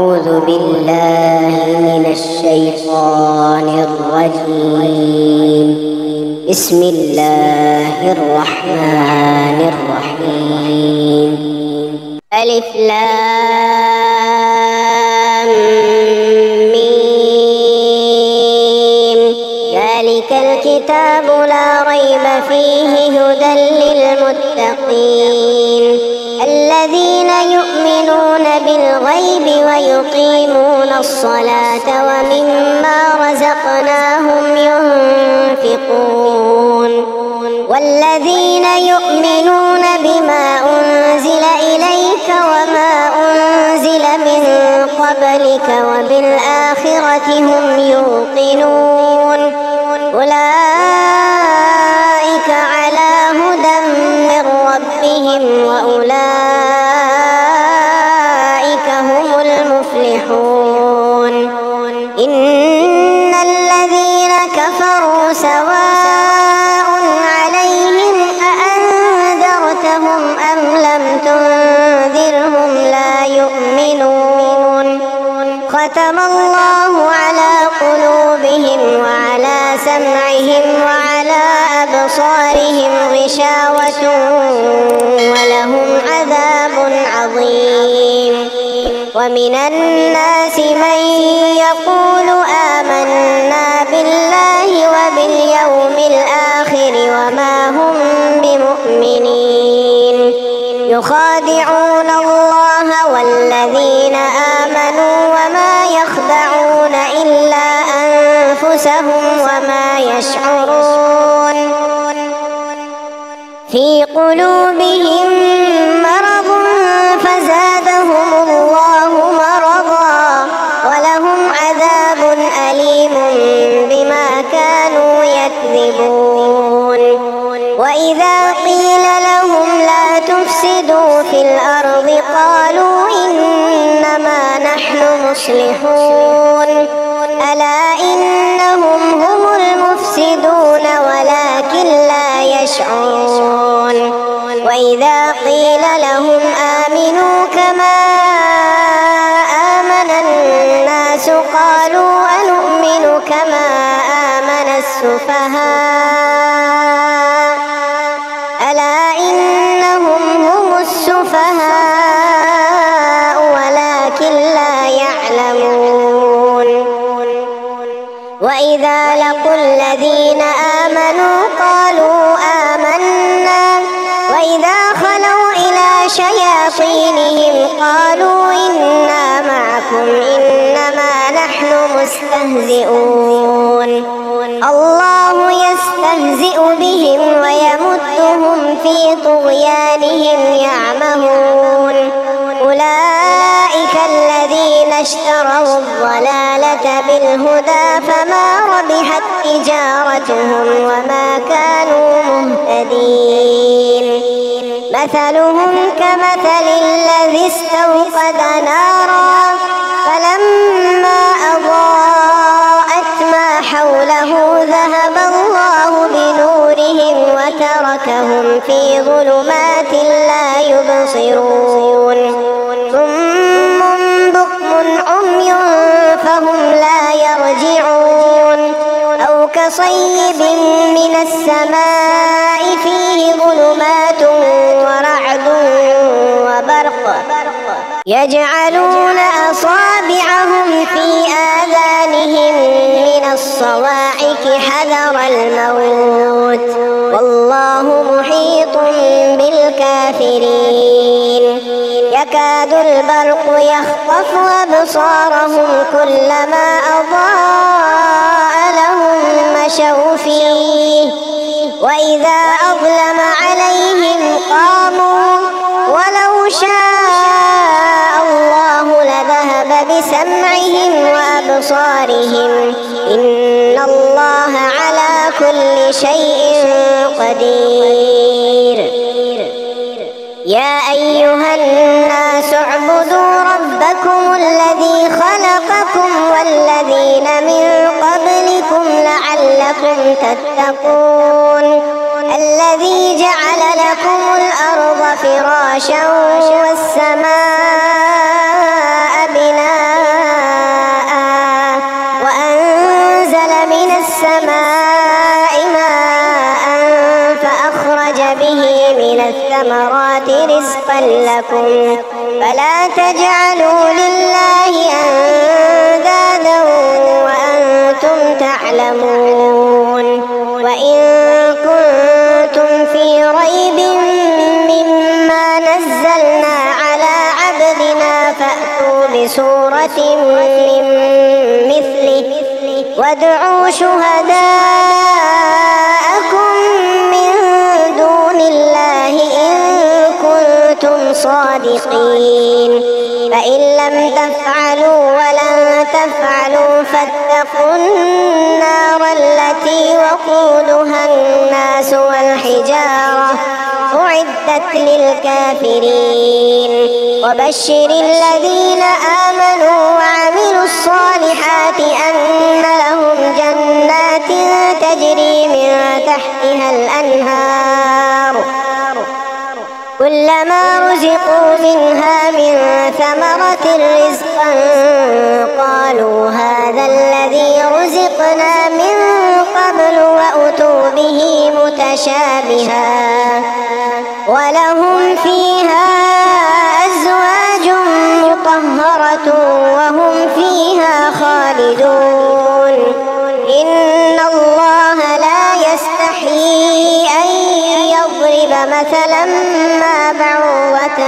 أعوذ بالله من الشيطان الرجيم. بسم الله الرحمن الرحيم. ألف لام ميم. ذلك الكتاب لا ريب فيه هدى للمتقين الذين يؤمنون بالغيب ويقيمون الصلاة ومما رزقناهم ينفقون والذين يؤمنون بما أنزل إليك وما أنزل من قبلك وبالآخرة هم يوقنون أولئك على هدى من ربهم وأولئك هم المفلحون. إن الذين كفروا سواء عليهم أأنذرتهم أم لم تنذرهم لا يؤمنون. ختم الله على قلوبهم وعلى سمعهم وعلى أبصارهم غشاوة ولهم عذاب عظيم. ومن الناس من يقول آمنا بالله وباليوم الآخر وما هم بمؤمنين يخادعون الله والذين آمنوا وما يخدعون إلا أنفسهم وما يشعرون. في قلوبهم مرض فزادهم الله مرضا ولهم عذاب أليم بما كانوا يكذبون. وإذا قيل لهم لا تفسدوا في الأرض قالوا إنما نحن مصلحون ألا إنهم هم المفسدون ولكن لا يشعرون. وإذا قيل لهم آمنوا كما آمن الناس قالوا أنؤمن كما آمن السفهاء ألا إنهم هم السفهاء ولكن لا يعلمون. وإذا لقوا الذين آمنوا قالوا آمنا وإذا خلوا إلى شياطينهم قالوا إنا معكم إنما نحن مستهزئون. الله يستهزئ بهم ويمدهم في طغيانهم يعمهون. أولئك الذين اشتروا الضلالة بالهدى فما ربحت تجارتهم وما كانوا مهتدين. مثلهم كمثل الذي استوقد نارا فلما أضاءت ما حوله ذهب الله بنورهم وتركهم في ظلمات لا يبصرون. صم بكم عمي فهم لا يرجعون. أو كصيب من السماء فيه ظلمات ورعد وبرق يجعلون أصابعهم في آذانهم من الصواعق حذر الموت والله محيط بالكافرين. يكاد البرق يخطف أبصارهم كلما أضاء لهم مشوا فيه وإذا أظلم عليهم قاموا ولو شاء الله لذهب بسمعهم وأبصارهم إن الله على كل شيء قدير. يا أيها الناس اعبدوا ربكم الذي خلقكم والذين من قبلكم لعلكم تتقون. الذي جعل لكم الأرض فراشا والسماء بناء رزقا لكم فلا تجعلوا لله أندادا وأنتم تعلمون وإن كنتم في ريب مما نزلنا على عبدنا فأتوا بسورة من مثله وادعوا شهداءكم من دون الله إن كنتم صادقين فإن لم تفعلوا ولن تفعلوا فاتقوا النار التي وقودها الناس والحجارة أعدت للكافرين وبشر الذين آمنوا وعملوا الصالحات أن لهم جنات تجري من تحتها الأنهار كلما رزقوا منها من ثمرة رزقا قالوا هذا الذي رزقنا من قبل وأتوا به متشابها ولهم فيها أزواج مطهرة وهم فيها خالدون إن الله لا يستحيي أن يضرب مثلا ما بعوضة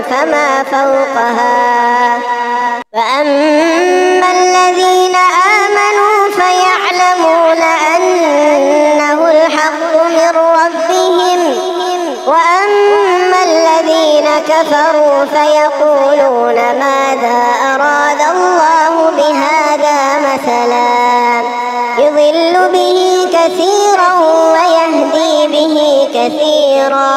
فما فوقها فأما الذين آمنوا فيعلمون أنه الحق من ربهم وأما الذين كفروا فيقولون ماذا أراد الله بهذا مثلا يضل به كثيرا ويهدي به كثيرا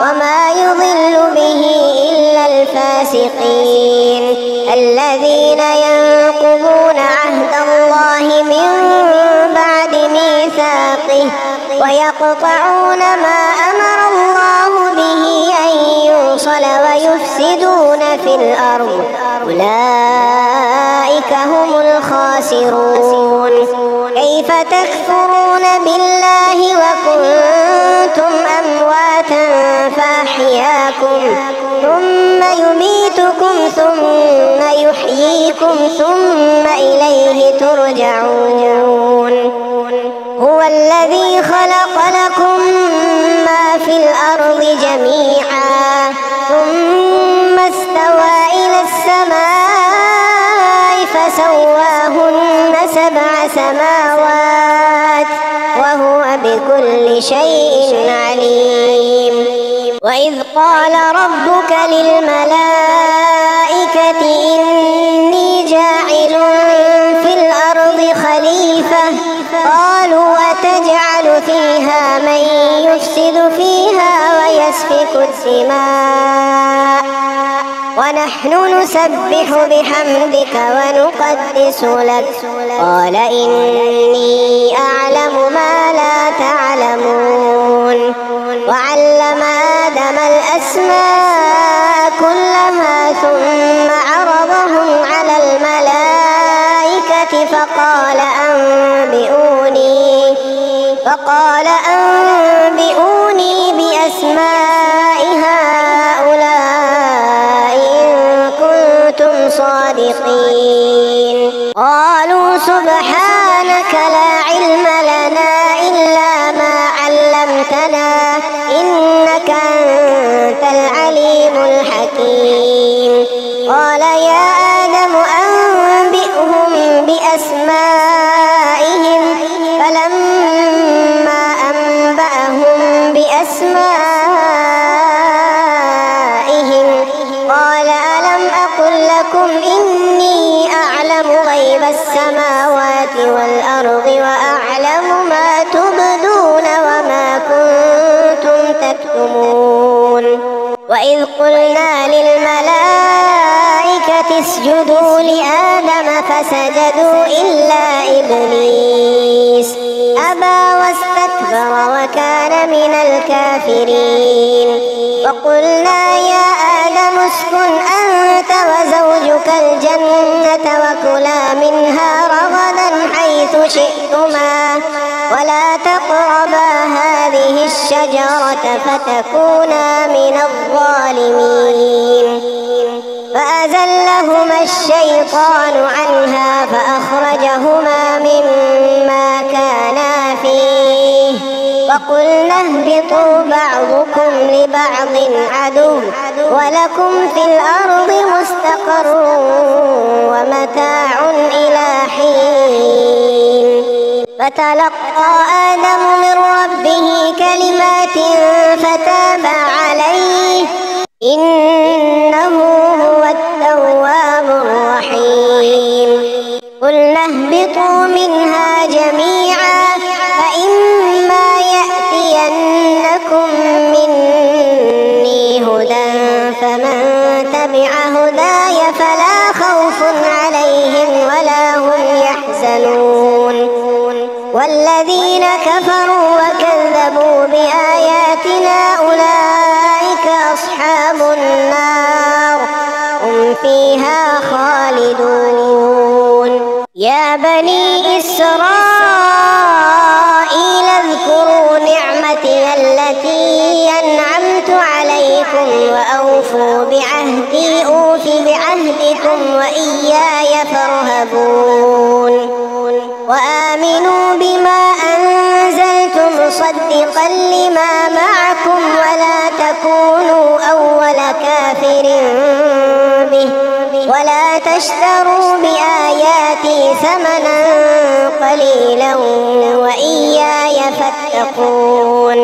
وما يضل به إلا الفاسقين الذين ينقضون عهد الله من بعد ميثاقه ويقطعون ما أمر الله به أن يوصل ويفسدون في الأرض أولئك هم الخاسرون كيف تكفرون بالله وكنتم أمواتا فأحياكم ثم يميتكم ثم يحييكم ثم إليه ترجعون هو الذي خلق لكم ما في الأرض جميعا ثم استوى إلى السماء فسواهن 7 سماوات وهو بكل شيء عليم وإذ قال ربك للملائكة إني جاعل في الأرض خليفة قالوا أتجعل فيها من يفسد فيها ويسفك الدماء ونحن نسبح بحمدك ونقدس لك قال إني أعلم ما لا تعلمون وعلم آدم الأسماء كلها ثم عرضهم على الملائكة فقال أنبئوني بأسماء هؤلاء إن كنتم صادقين قالوا سبحانك لا علم لنا إلا ما علمتنا إنك أنت العليم الحكيم قال يا آدم أنبئهم بأسمائهم فلما أنبأهم بأسمائهم قال ألم أقل لكم إني أعلم غيب السماوات والأرض وأعلم ما تبدون وما كنتم تكتمون وإذ قلنا للملائكة اسجدوا لآدم فسجدوا إلا إبليس أبى واستكبر وكان من الكافرين وقلنا يا آدم اسكن أنت وزوجك الجنة وكلا منها رغدا حيث شئتما ولا تقربا هذه الشجرة الشجرة فتكونا من الظالمين. فأزلهما الشيطان عنها فأخرجهما مما كانا فيه وقلنا اهبطوا بعضكم لبعض عدو ولكم في الأرض مستقر ومتاع إلى حين. فتلقى آدم من ربه كلمات فتاب عليه إنه هو التواب الرحيم. قلنا اهبطوا منها جميعا فإما يأتينكم مني هدى فمن تبع هداي فلا خوف عليهم ولا هم يحزنون. والذين كفروا وكذبوا بآياتنا أولئك أصحاب النار هم فيها خالدون. يا بني إسرائيل اذكروا نعمتي التي أنعمت عليكم وأوفوا بعهدي أوف بعهدكم وإياي فارهبون. وآمنوا بما أنزلت مصدقا لما معكم ولا تكونوا أول كافر به ولا تشتروا بآياتي ثمنا قليلا وإياي فاتقون.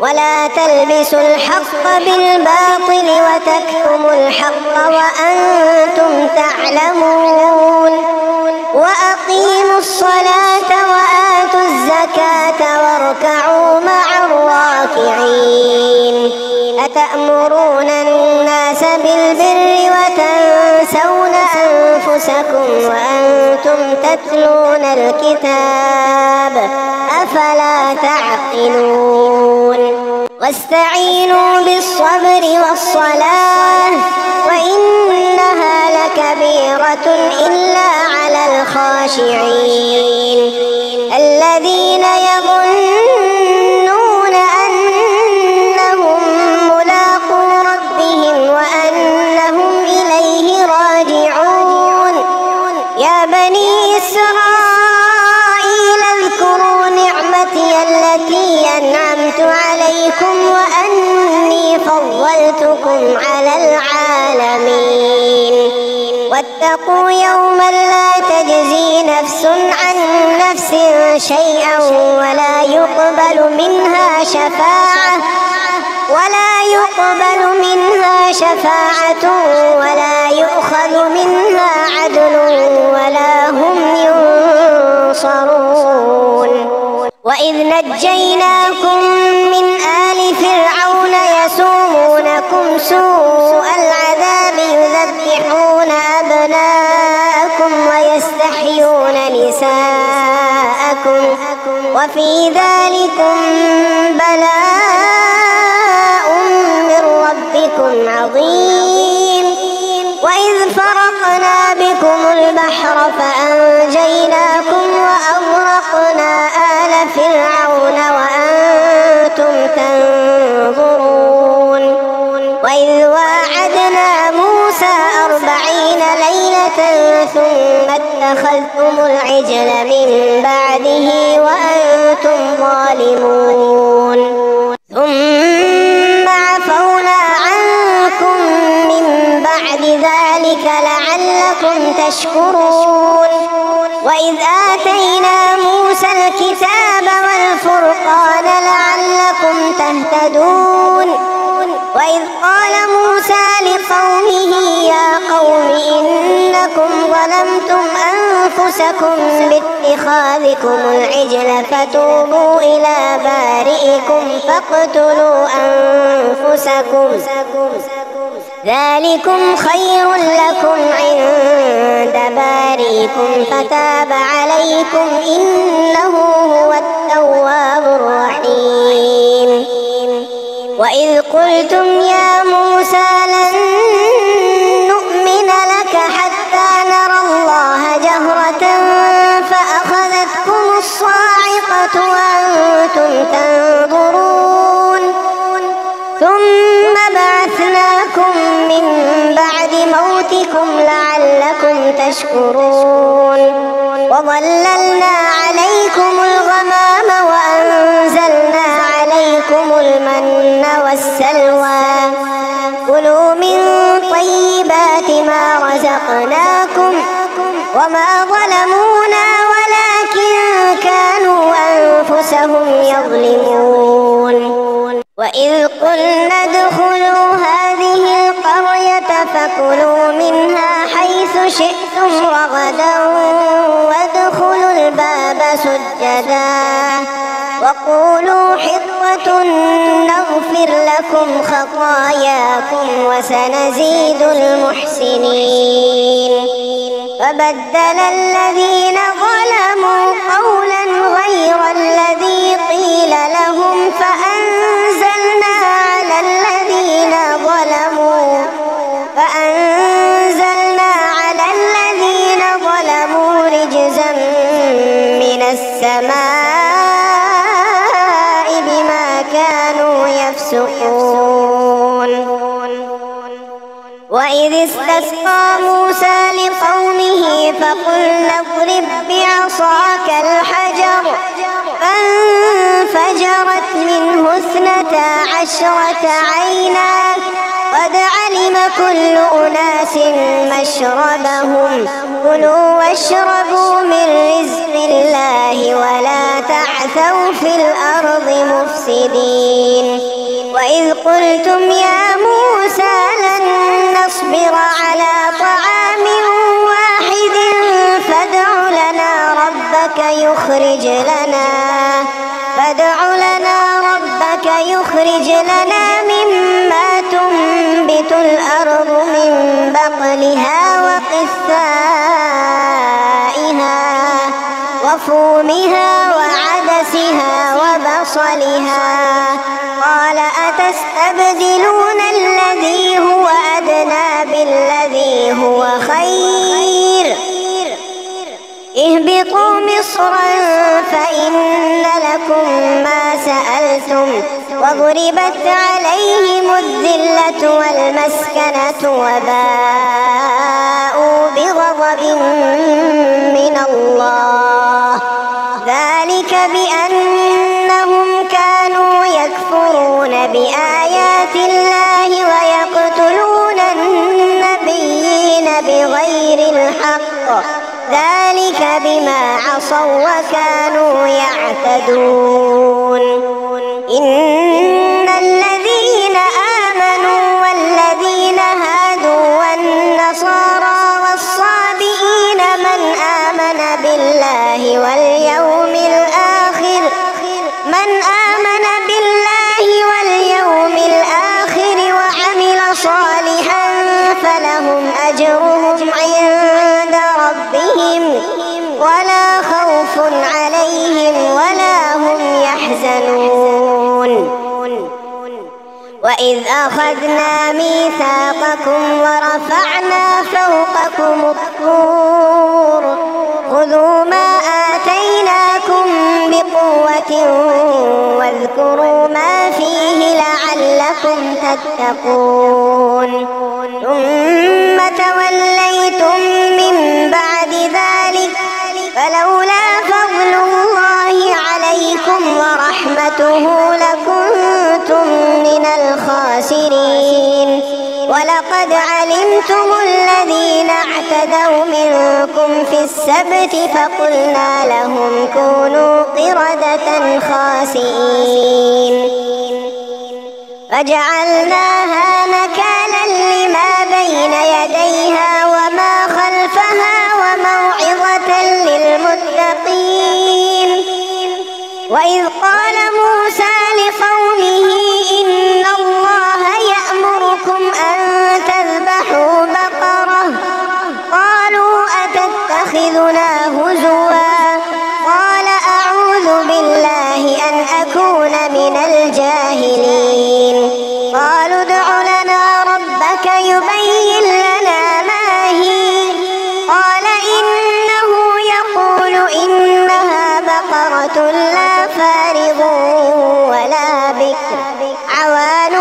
ولا تلبسوا الحق بالباطل وتكتموا الحق وأنتم تعلمون. وأقيموا الصلاة وآتوا الزكاة واركعوا مع الراكعين. أتأمرون الناس بالبر وتنسون أنفسكم وأنتم تتلون الكتاب أفلا تعقلون. واستعينوا بالصبر والصلاة وإنها لكبيرة إلا على الخاشعين الذين يظنون أنهم ملاقو ربهم وأنهم إليه راجعون. يا بني إسرائيل اذكروا نعمتي التي أنعمت عليكم وأني فضلتكم على العالمين. واتقوا يوما لا تجزي نفس عن نفس شيئا ولا يقبل منها شفاعة ولا يؤخذ منها عدل ولا هم ينصرون. وإذ نجيناكم من آل فرعون يسومونكم سوء العذاب يذبحون أبناءكم ويستحيون نساءكم وفي ذلكم بلاء من ربكم عظيم. وإذ فرقنا بكم البحر فأنجيناكم وأغرقنا آل فرعون وأنتم تنظرون. وإذ واعدنا موسى 40 ليلة ثم اتخذتم العجل من بعده وأنتم ظالمون. ثم عفونا عنكم من بعد ذلك لعلكم تشكرون. وإذ آتينا موسى الكتاب والفرقان لعلكم تهتدون. وإذ قال موسى لقومه يا قوم إنكم ظلمتم أنفسكم باتخاذكم العجل فتوبوا إلى بارئكم فاقتلوا أنفسكم ذلكم خير لكم عند بارئكم فتاب عليكم إنه هو التواب الرحيم. وإذ قلتم يا موسى لن نؤمن لك حتى نرى الله جهرة فأخذتكم الصاعقة وأنتم تنظرون. لعلكم تشكرون وظللنا عليكم الغمام وأنزلنا عليكم المن والسلوى كلوا من طيبات ما رزقناكم وما ظلمونا ولكن كانوا أنفسهم يظلمون وإذ قلنا ادخلوا هذه القرية فكلوا منها حيث شئتم رغدا وادخلوا الباب سجدا وقولوا حطة نغفر لكم خطاياكم وسنزيد المحسنين فبدل الذين ظلموا قولا غير الذي قيل لهم فأنزلنا على الذين ظلموا رجزا من السماء بما كانوا يفسقون وإذ استسقى موسى لقومه فقلنا اضرب بعصاك الحجر فانفجرت منه 12 عينا قد علم كل أناس مشربهم كلوا واشربوا من رزق الله ولا تعثوا في الأرض مفسدين وإذ قلتم يا موسى لن نصبر على طعام واحد فادع لنا ربك يخرج لنا مما تنبت الأرض من بقلها وقثائها وفومها وعدسها وبصلها قال أتستبدلون الذي هو أدنى بالذي هو خير اهبطوا مصرا فإن لكم ما سألتم وضربت عليهم الذلة والمسكنة وباءوا بغضب من الله ذلك بأنهم كانوا يكفرون بآيات الله ويقتلون النبيين بغير الحق ذلك بما عصوا وكانوا يعتدون إن الذين آمنوا والذين هادوا والنصارى والصابئين من آمن بالله واليوم الآخر وعمل صالحا فلهم أجرهم عند ربهم ولا خوف عليهم ولا هم يحزنون وإذ أخذنا ميثاقكم ورفعنا فوقكم الطور خذوا ما آتيناكم بقوة واذكروا ما فيه لعلكم تتقون ثم توليتم من بعد ذلك فلولا فضل الله عليكم ورحمته لكنتم من الخاسرين ولقد علمتم الذين اعتدوا منكم في السبت فقلنا لهم كونوا قردة خاسئين فجعلناها نكالا لما بين يديها وما خلفها وموعظة للمتقين وإذ قال موسى لقومه إن الله يأمركم أن تذبحوا بقرة قالوا أتتخذنا هزوا قال أعوذ بالله أن أكون من الجاهلين قالوا ادع لنا ربك يبين لنا ما هي قال إنه يقول إنها بقرة لا فارغ ولا بكر عوان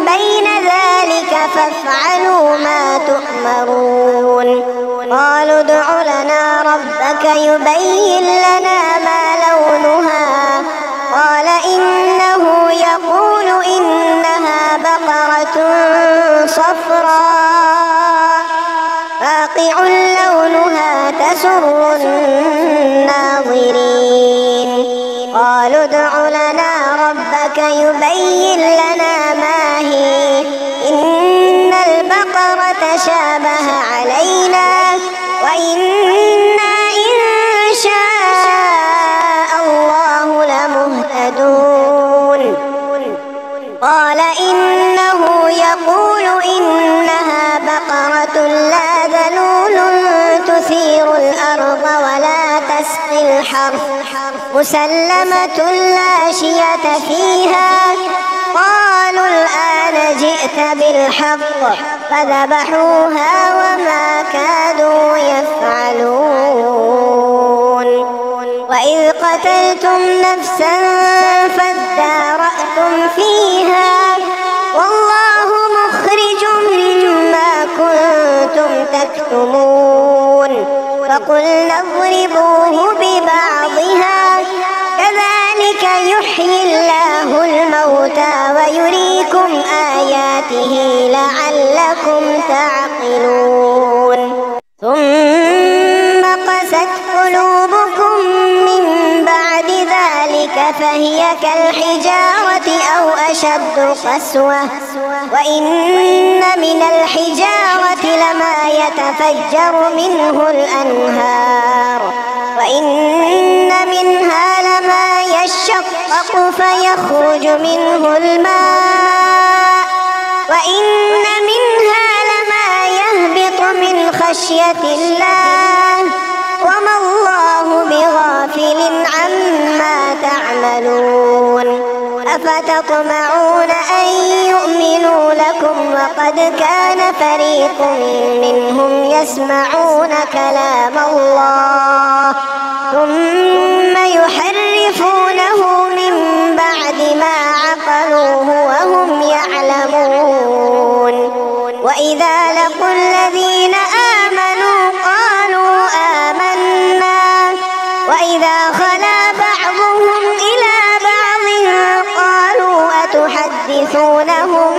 بين ذلك فافعلوا ما تؤمرون قالوا ادع لنا ربك يبين لنا ما لونها قال إنه يقول إنها بقرة صفراء فاقع لونها تسر الناظرين قالوا ادع لنا ربك يبين لنا ما هي إن البقرة شابه علينا وإنا إن شاء الله لمهتدون قال إنه يقول إنها بقرة لا ذلول تثير الأرض ولا تسقي الحرث مسلمة لا شية فيها قالوا الآن جئت بالحق فذبحوها وما كادوا يفعلون وإذ قتلتم نفسا فادارأتم فيها والله مخرج ما كنتم تكتمون فقلنا اضربوه ببعضها كذلك يحيي الله الموتى ويريكم آياته لعلكم تعقلون ثم قست قلوبكم من بعد ذلك فهي كالحجارة أو أشد قسوة وإن من الحجارة لما يتفجر منه الأنهار وإن منها لما يشقق فيخرج منه الماء وإن منها لما يهبط من خشية الله وما الله بغافل عما تعملون أفتطمعون أن يؤمنوا لكم وقد كان فريق منهم يسمعون كلام الله ثم يحرفونه من بعد ما عقلوه وهم يعلمون وإذا لقوا الذين آمنوا قالوا آمنا وإذا خلا بعضهم إلى بعض قالوا أتحدثونهم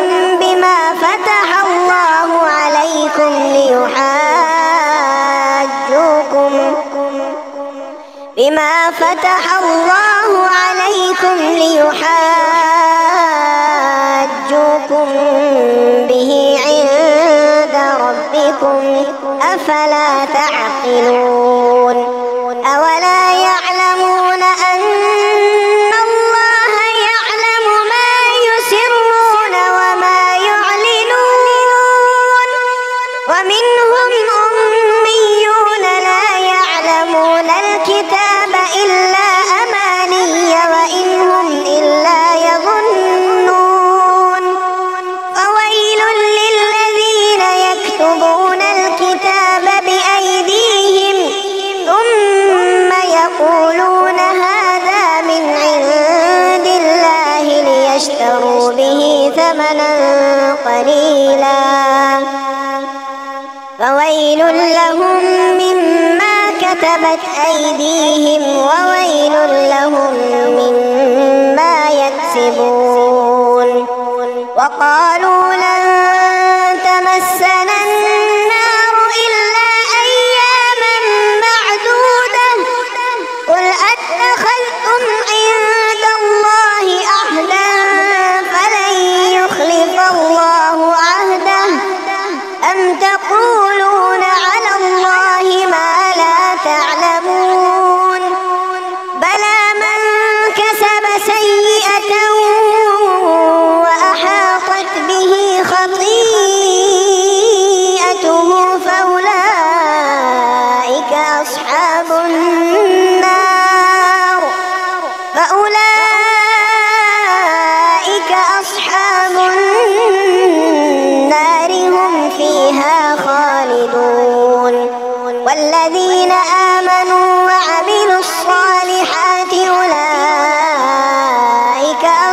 بما فتح الله عليكم ليحاجوكم به عند ربكم أفلا تعقلون أولا يعلمون أن الله يعلم ما يسرون وما يعلنون ومنهم أميون لا يعلمون الكتاب إلا أماني وإن هم إلا يظنون فويل للذين يكتبون الكتاب بأيديهم ثم يقولون هذا من عند الله ليشتروا به ثمنا قليلا فويل لهم مما كتبت أيديهم وويل لهم مما يكسبون وقالوا لن تمسنا النار إلا أياما معدودة قل أتخذتم عند الله عهدا فلن يخلف الله عهده أم تقولون على الله ما لا تعلمون بلى من كسب سيئة وأحاطت به خطيئته فأولئك أصحاب النار هم فيها خالدون والذين آمنوا وعملوا الصالحات أولئك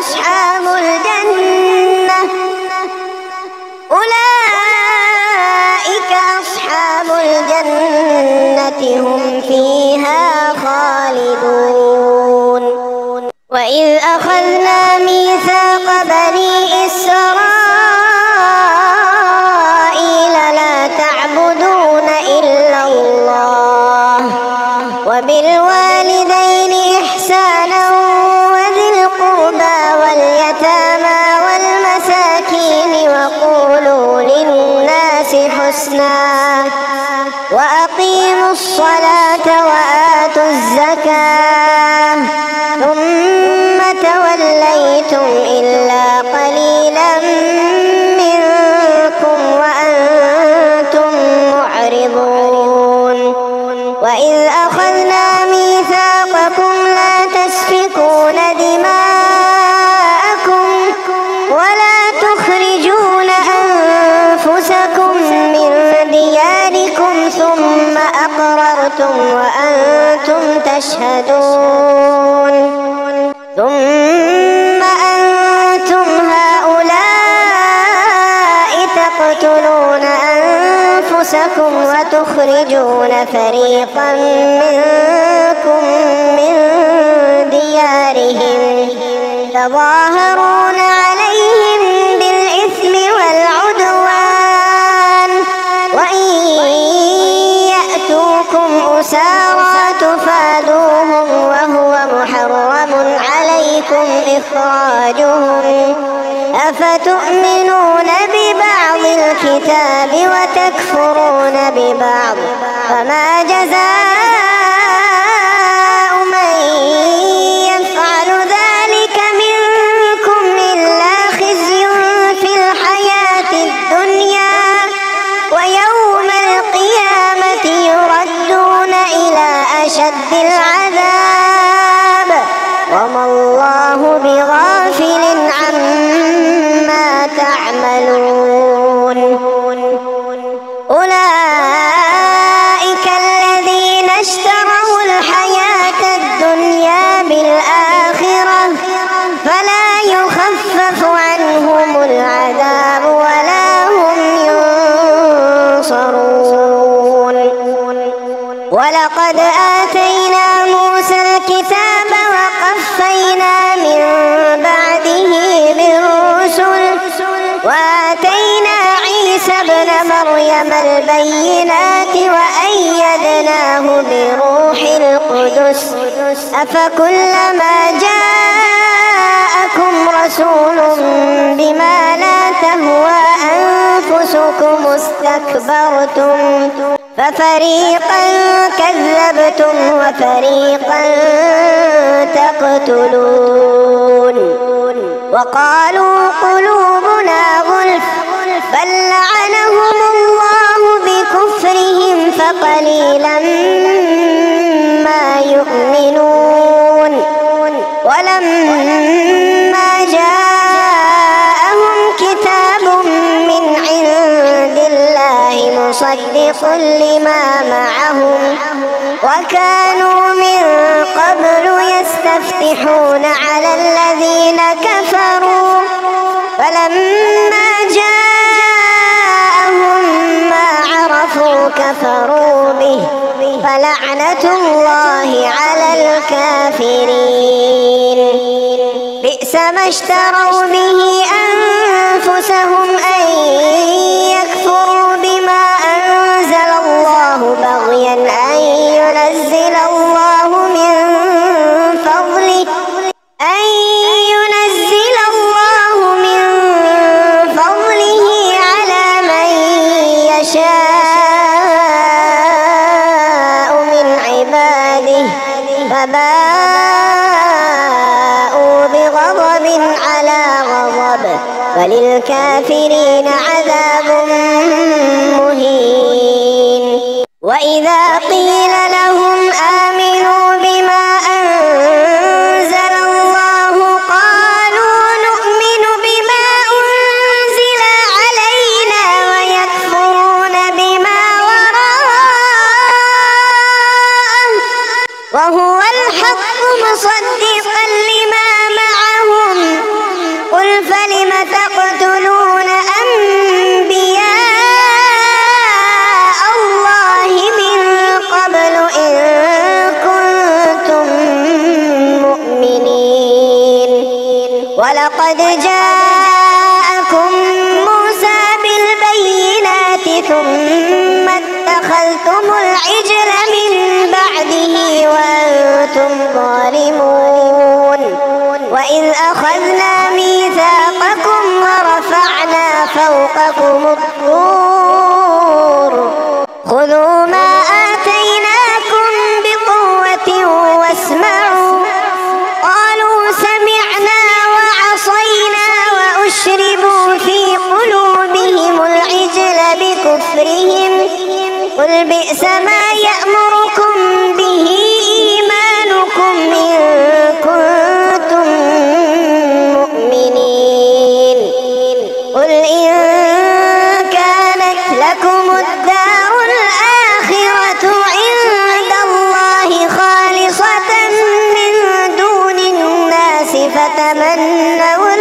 أصحاب الجنة هم فيها خالدون. وإذ أخذنا ميثاق بني إسرائيل لا تعبدون إلا الله وبالوالدين إحسانا وذي القربى واليتامى والمساكين وقولوا للناس حسنا وأقيموا الصلاة وآتوا الزكاة ثم توليتم إلا قليلا منكم وأنتم معرضون. وإذ أخذنا ميثاقكم لا تسفكون دماءكم ولا تخرجون أنفسكم من دياركم ثم أقررتم وأنتم تشهدون. ثم أنتم هؤلاء تقتلون أنفسكم وتخرجون فريقا منكم من ديارهم تظاهرون عليهم بالإثم والعدوان وإن يأتوكم أسارى تفادوهم وهو محرم عليكم إخراجهم أفتؤمنون ببعض الكتاب وتكفرون ببعض فما جزاء من يفعل ذلك منكم إلا خزي في الحياة الدنيا ويوم القيامة يردون إلى أشد العذاب وما الله بغافل عما تعملون. أولئك الذين اشتروا الحياة الدنيا بالآخرة فلا يخفف عنهم العذاب ولا هم ينصرون. ولقد آتينا موسى الكتاب وقفينا من بعده بالرسل وآتينا عيسى ابن مريم البينات وأيدناه بروح القدس أفكلما جاءكم رسول بما لا تهوى أنفسكم استكبرتم ففريقا كذبتم وفريقا تقتلون. وقالوا قلوبنا غلف بل لعنهم الله بكفرهم فقليلا ما يؤمنون. ولما جاءهم كتاب من عند الله مصدق لما معهم وكانوا من قبل يستفتحون على الذين كفروا فلما جاءهم ما عرفوا كفروا به فلعنة الله على الكافرين. بئس ما اشتروا به أنفسهم أن يكفروا بما أنزل الله بغيا أن ينزل الله من فضله على من يشاء من عباده فباءوا بغضب على غضب وللكافرين عذاب مهين. وإذا قيل لهم آمنوا بما أنزل الله قالوا نؤمن بما أنزل علينا ويكفرون بما وراءه وهو الحق مصدقا لما معهم قل فلم تقتلون أنبياء الله من قبل ولقد جاءكم موسى بالبينات ثم اتخذتم العجل من بعده وأنتم ظالمون وإذ أخذنا ميثاقكم ورفعنا فوقكم الطور خذوا ما آتيناكم بقوة واسمعوا قالوا سمعنا وعصينا وأشربوا في قلوبهم العجل بكفرهم قل بئس ما يأمركم به إيمانكم إن كنتم مؤمنين قل إن كانت لكم الدار الآخرة عند الله خالصة من دون الناس فتمنوا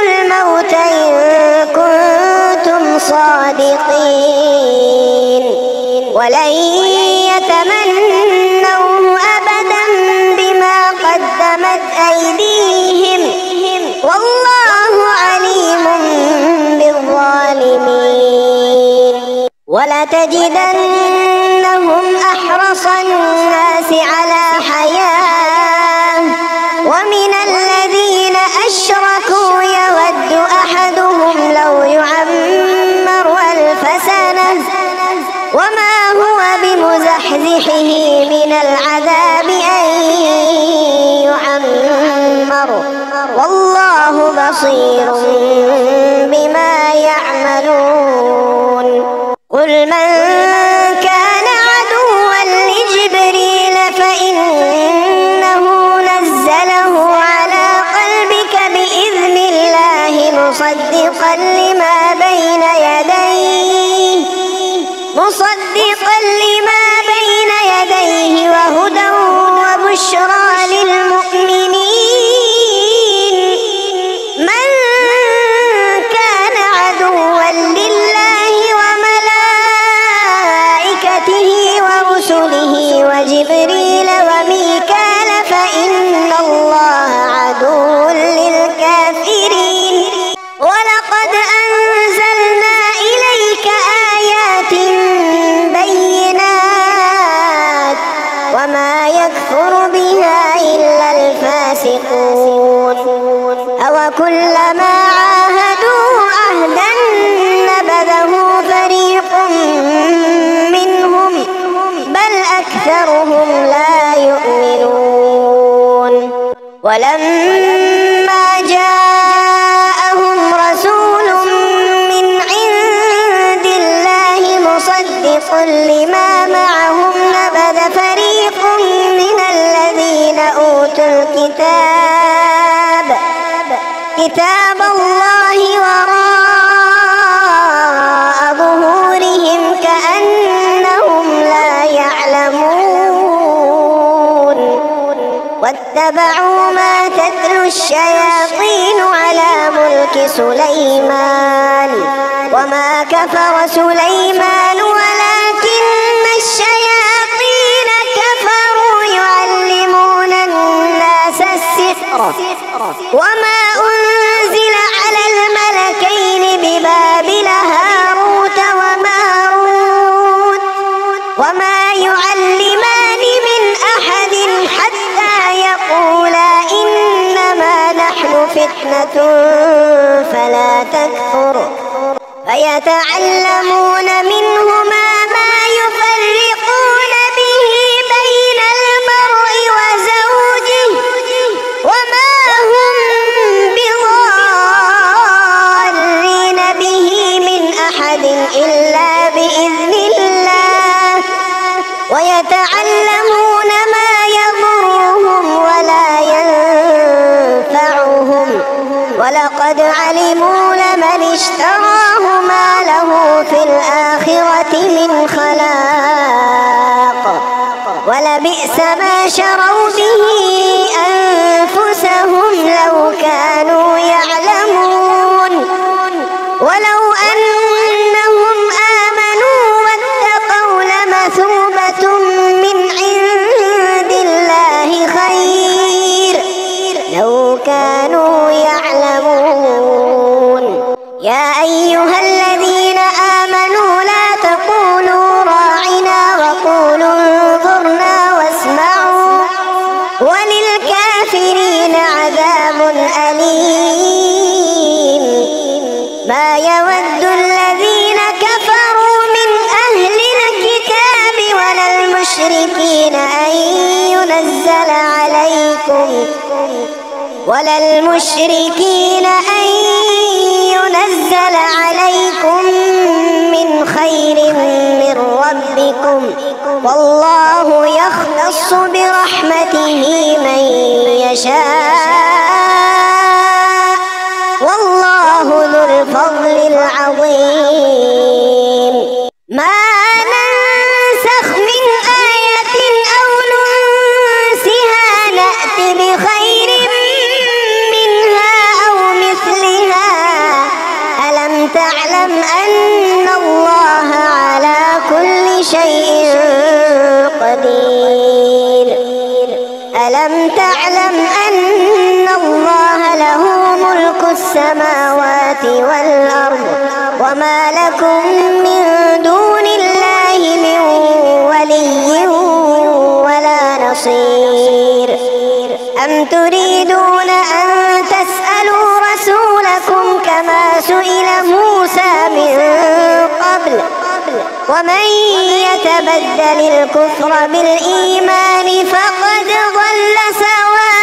الموت إن كنتم صادقين ولن يتمنوه أبدا بما قدمت أيديهم والله عليم بالظالمين ولتجدنهم أحرص الناس على حياة ومن الذين أشركوا يود أحدهم لو يعمر 1000 سنة وما هو بمزحزحه من العذاب أن يعمر والله بصير بما يعملون قل من كان عدوا لجبريل فإنه نزله على قلبك بإذن الله مصدقا لما بين يديه وهدى وبشرى للمؤمنين من كان عدوا لله وملائكته ورسله وجبريل وميكال فإن الله عدو للكافرين ولقد أنزلنا إليك آيات بينات وما يكفر بها إلا الفاسقون أوكلما عاهدوا عهدا نبذه فريق منهم بل أكثرهم لا يؤمنون ولما جاءهم رسول من عند الله مصدق لما معهم نبذ فريق من الذين أوتوا كتاب الله وراء ظهورهم كأنهم لا يعلمون واتبعوا ما تتلو الشياطين على ملك سليمان وما كفر سليمان ولكن الشياطين كفروا يعلمون الناس السحر وما أنزل على الملكين ببابل هاروت وماروت وما يعلمان من أحد حتى يقولا إنما نحن فتنة فلا تكفر فيتعلمون منهما ما يفرقون به بين المرء وزوجه وما هم بضارين به من أحد إلا بإذن الله ويتعلمون ما يضرهم ولا ينفعهم ولقد علموا لمن اشتراه ما له في الآخرة من خلاق ولبئس ما شروا به أنفسهم لو كانوا يعلمون ولو أنهم آمنوا واتقوا لمثوبة من عند الله خير وللمشركين أن ينزل عليكم من خير من ربكم والله يختص برحمته من يشاء والله ذو الفضل العظيم. ما ننسخ من آية أو ننسها نأت بخير منها أو مثلها ألم تعلم أن الله على كل شيء قدير. ألم تعلم أن الله له ملك السماوات والأرض وما لكم من دون الله من ولي ولا نصير. أم تريدون أن تسألوا رسولكم كما سئل موسى من قبل ومن يتبدل الكفر بالإيمان فقد ضل سواء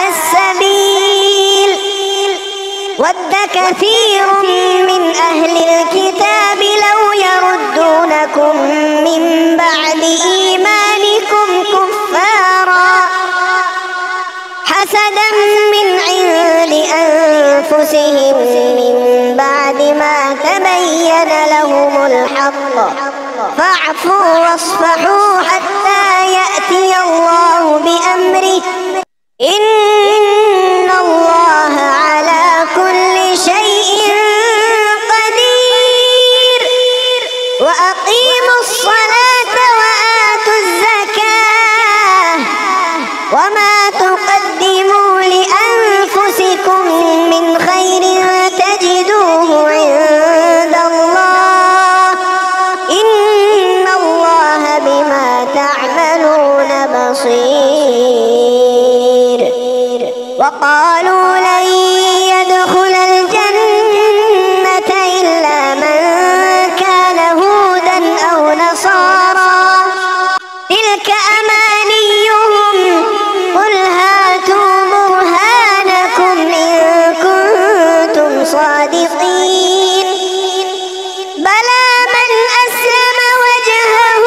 السبيل. ود كثير من أهل الكتاب لو يردونكم من بعد إيمانكم كفارا حسدا من عند أنفسهم من بعد ما تبين لهم الحق فاعفوا واصفحوا حتى يأتي الله بأمره إن الله على كل شيء قدير. وأقيموا الصلاة وآتوا الزكاة وما تقدموا لأنفسكم من خير تجدوه عند الله إن الله بما تعملون بصير. وقالوا لن يدخل الجنة إلا من كان هودا أو نصارى تلك أمانيهم قل هاتوا برهانكم إن كنتم صادقين. بلى من أسلم وجهه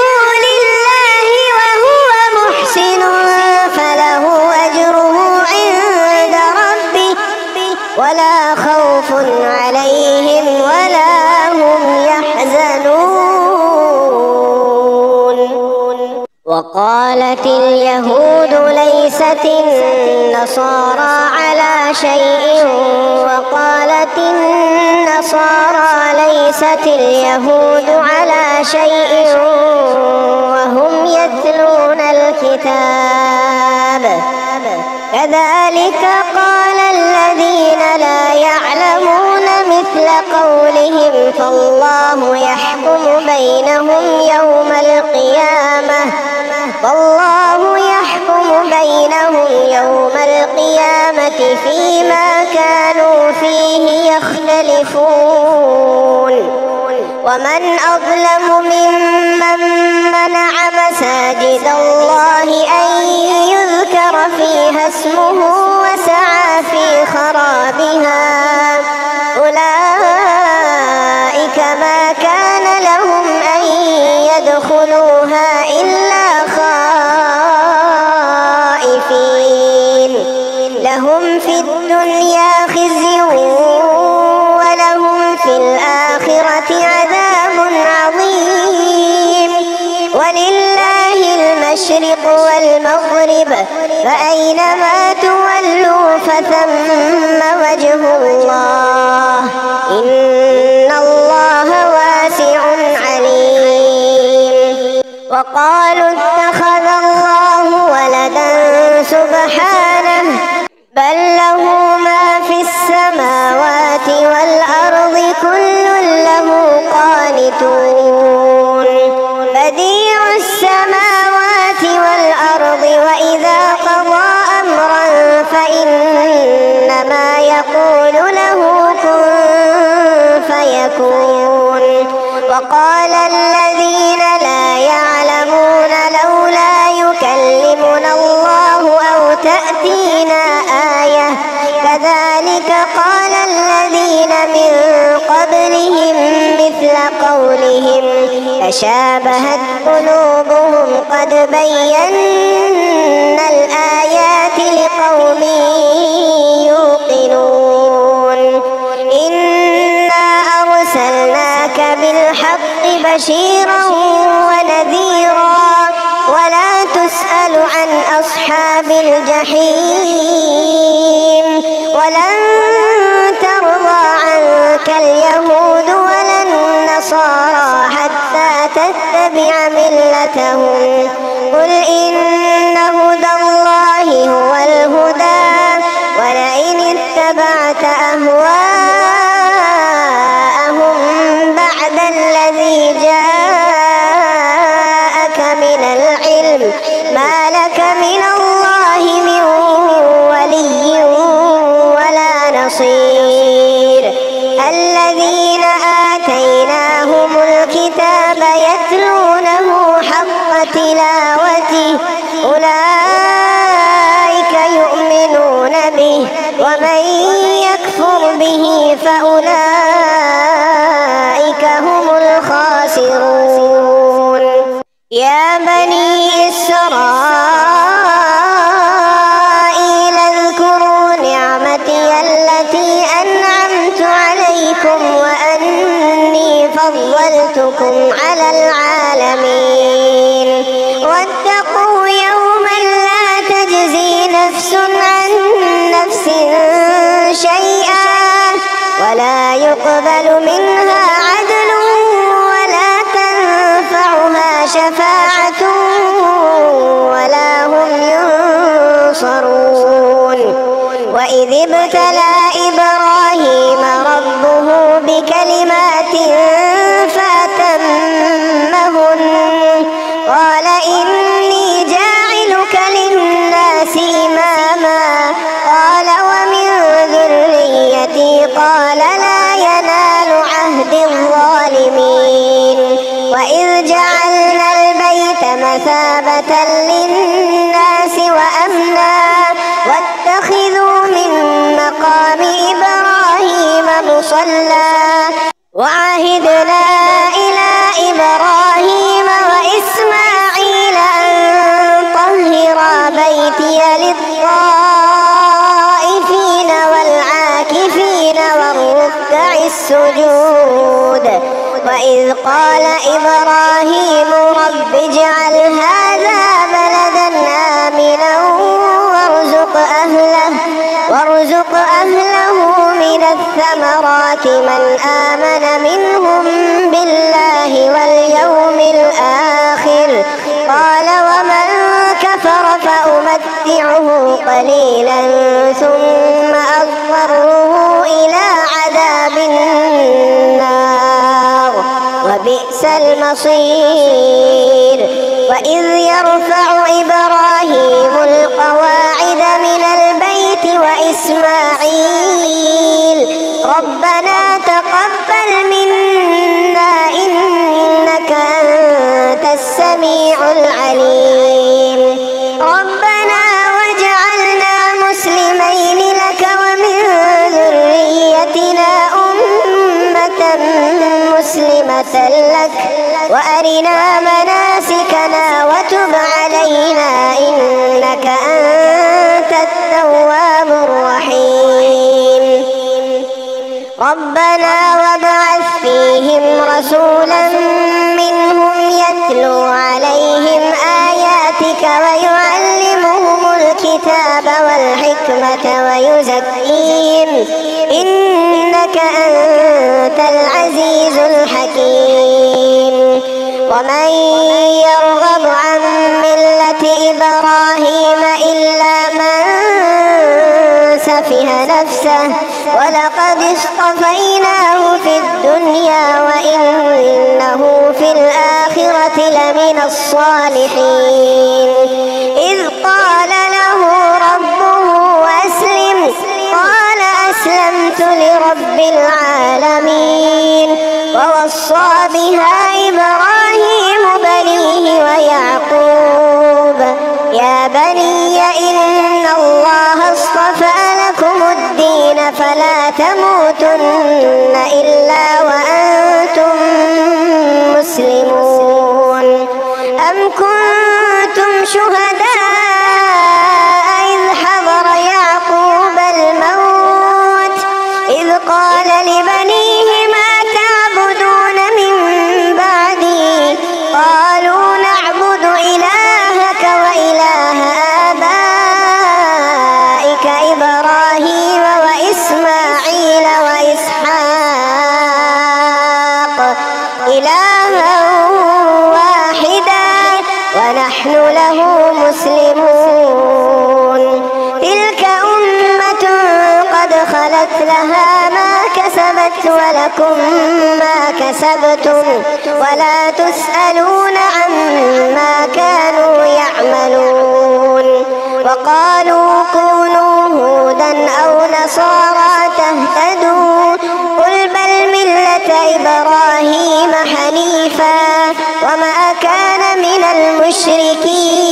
لله وهو محسن فله أجره عند ربه ولا خوف عليهم ولا هم يحزنون. وقالت اليهود ليست النصارى على شيء وقالت النصارى ليست اليهود على شيء وهم يتلون الكتاب كذلك قال الذين لا يعلمون مثل قولهم فالله يحكم بينهم يوم القيامة فيما كانوا فيه يختلفون. ومن أظلم ممن منع مساجد الله أن يذكر فيها اسمه وسعى في خرابها أولئك ما كان لهم أن يدخلوها إلا خائفين لهم في الدنيا خزي ولهم في الآخرة عذاب عظيم. ولله المشرق والمغرب فأينما تولوا فثم وجه الله إن الله واسع عليم. وقالوا اتخذ الله ولدا سبحانه بل له ما في السماوات والأرض كل له قانتون. بديع السماوات والأرض وإذا قضى أمرا فإنما يقول له كن فيكون. وقال الذين لا يعلمون لولا يكلمنا الله أو تأتي تشابهت قلوبهم قد بينا الآيات لقوم يوقنون إنا أرسلناك بالحق بشيرا ونذيرا ولا تسأل عن أصحاب الجحيم ولن ترضى عنك اليهود ولا النصارى حتى تتبع ملتهم قل إن هدى الله هو الهدى ولئن اتبعت أهواءهم بعد الذي جاءك من العلم ما لك من الله من ولي ولا نصير الذين آتيناهم الكتاب يتلونه حق تلاوته أولئك يؤمنون به ومن يكفر به فأولئك هم الخاسرون يا بني إسرائيل اذكروا نعمتي التي أنعمت عليكم وأني فضلتكم على العالمين واتقوا يوما لا تجزي نفس عن نفس شيئا ولا يقبل منها عدل ولا تنفعها شفاعة ولا هم ينصرون وإذ ابتلى إبراهيم ربه بكلمات فأتمهن قال إني جاعلك للناس إماما قال ومن ذريتي قال لا ينال عهد الظالمين وإذ جعلنا البيت مثابة للناس وأمنا واتخذوا من مقام إبراهيم مصلى وعهدنا إلى إبراهيم وإسماعيل أن طهرا بيتي للطائفين والعاكفين والركع السجود وإذ قال إبراهيم رب اجعل هذا بلدا آمنا وارزق أهله من الثمرات من آمن منهم بالله واليوم الآخر قال ومن كفر فأمتعه قليلا ثم أضطره إلى عذاب النار وبئس المصير وإذ يرفع إبراهيم القواعد من البيت وإسماعيل ربنا تقبل منا إنك أنت السميع العليم ربنا واجعلنا مسلمين لك ومن ذريتنا أمة مسلمة لك وأرنا مناسكنا وتب علينا إنك أنت التواب الرحيم ربنا وابعث فيهم رسولا منهم يتلو عليهم آياتك ويعلمهم الكتاب والحكمة ويزكيهم إنك أنت العزيز الحكيم ومن يرغب عن ملة إبراهيم إلا من سفه نفسه ولقد اصطفيناه في الدنيا وإنه في الآخرة لمن الصالحين إذ قال له ربه أسلم قال أسلمت لرب العالمين ووصى بها إبراهيم بنيه ويعقوب يا بني إن الله اصطفى لكم الدين فلا تموتن إلا وأنتم مسلمون. إلها واحدا ونحن له مسلمون. تلك أمة قد خلت لها ما كسبت ولكم ما كسبتم ولا تسألون عما كانوا يعملون. وقالوا كونوا هودا أو نصارى تهتدوا قل بل ملة إبراهيم حنيفا وما كان من المشركين.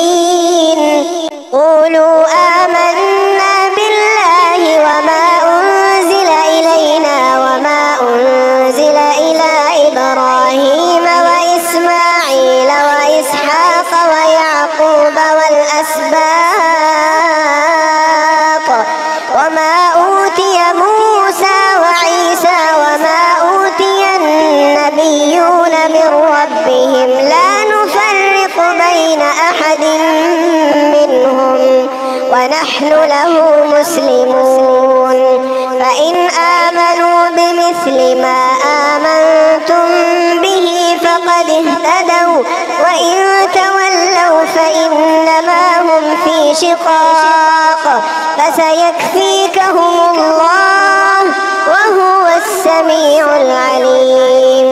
قولوا آمنا بالله وما أنزل إلينا وما أنزل إلى إبراهيم وإسماعيل وإسحاق ويعقوب والأسباط وما أوتي موسى وعيسى وما أوتي النبيون من ربهم لا نفرق بين أحد منهم ونحن له مسلمون. فإن آمنوا بمثل ما آمنتم به فقد اهتدوا وإن تولوا فإنما هم في شقاق فسيكفيكهم الله وهو السميع العليم.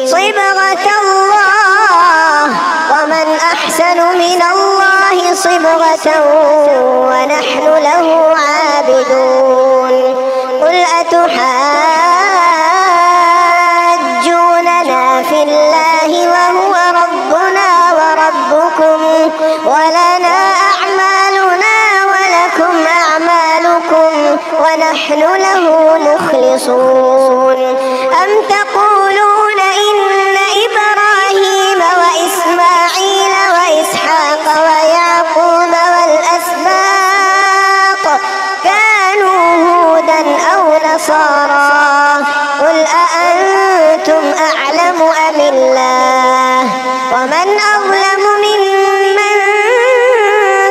صبغة الله ومن أحسن من الله صبغة ونحن له عابدون. قل أتحاجوننا في الله وهو ربنا وربكم ولنا أعمالنا ولكم أعمالكم ونحن له مخلصون. أم تقولون إن إبراهيم وإسماعيل وإسحاق ويعقوب والأسباط كانوا هودا أو نصارى قل أأنتم أعلم أم الله ومن أظلم ممن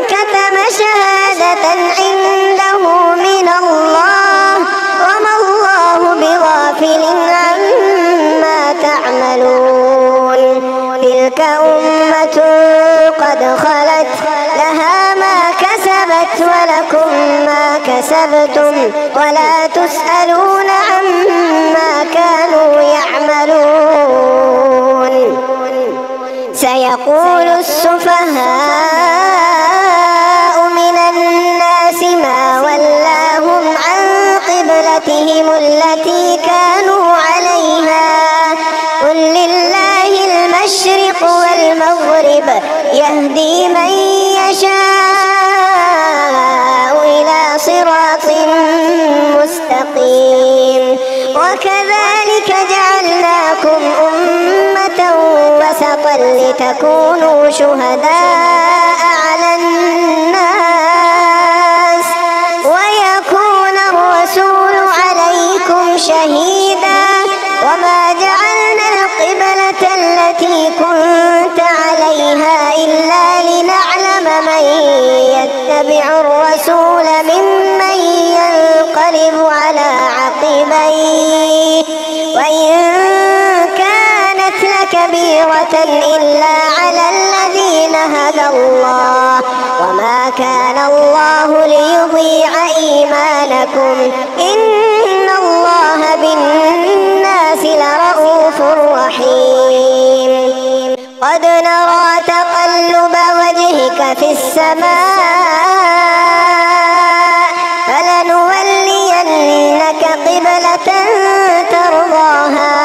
كتم شهادة عنده من الله وما الله بغافل عما تعملون. تلك أمة قد خلت لها ما كسبت ولكم ما كسبتم ولا تسألون عما كانوا يعملون. سيقول السفهاء من الناس ما ولاهم عن قبلتهم التي كانوا عليها قل لله المشرق والمغرب يهدي من يشاء إلى صراط مستقيم. وكذلك جعلناكم أمة وسطا لتكونوا شهداء على الناس ويكون الرسول عليكم شهيدا وما جعلنا القبلة التي كنت عليها إلا لنعلم من يتبع الرسول ممن ينقلب على عقبيه وإن كانت لكبيرة إلا على الذين هدى الله وما كان الله ليضيع إيمانكم إن الله بالناس لرؤوف رحيم. قد نرى تقلب وجهك في السماء فلنولينك قبلة ترضاها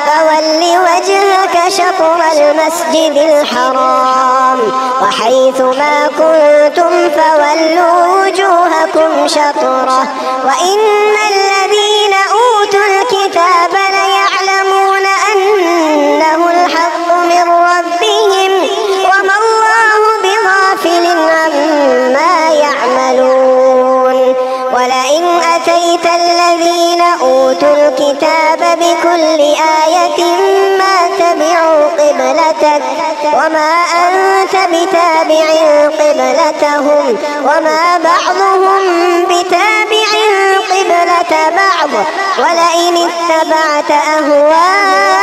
فول وجهك شطر المسجد الحرام وحيث ما كنتم فولوا وجوهكم شطره وإن الذين أوتوا الكتاب ليعلمون أنه الحق من ربهم وما الله بغافل عما يعملون. ولئن أتيت الذين أوتوا الكتاب بكل آية ما تبعوا قبلتك وما أنت بتابع قبلتهم وما بعضهم بتابع قبلة بعض ولئن اتبعت أهواءهم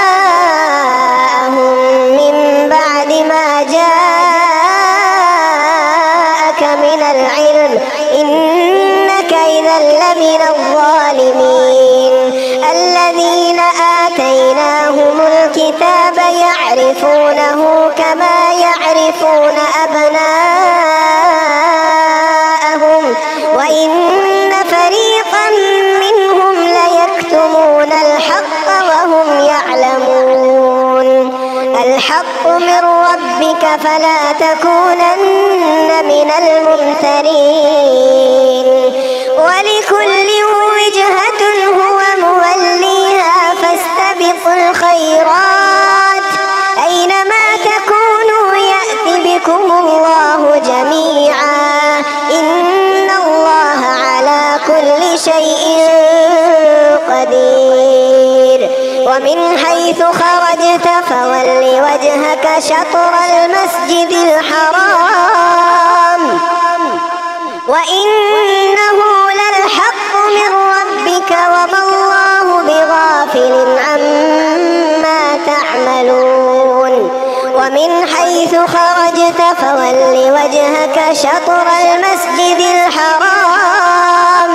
يعرفونه كما يعرفون أبناءهم وإن فريقا منهم ليكتمون الحق وهم يعلمون. الحق من ربك فلا تكونن من الممترين. ولكل وجهة هو موليها فاستبقوا الخيرات أينما تكونوا يأت بكم الله جميعا إن الله على كل شيء قدير. ومن حيث خرجت فول وجهك شطر المسجد الحرام وإنه للحق من ربك وما الله بغافل عما تعملون. ومن حيث خرجت فول وجهك شطر المسجد الحرام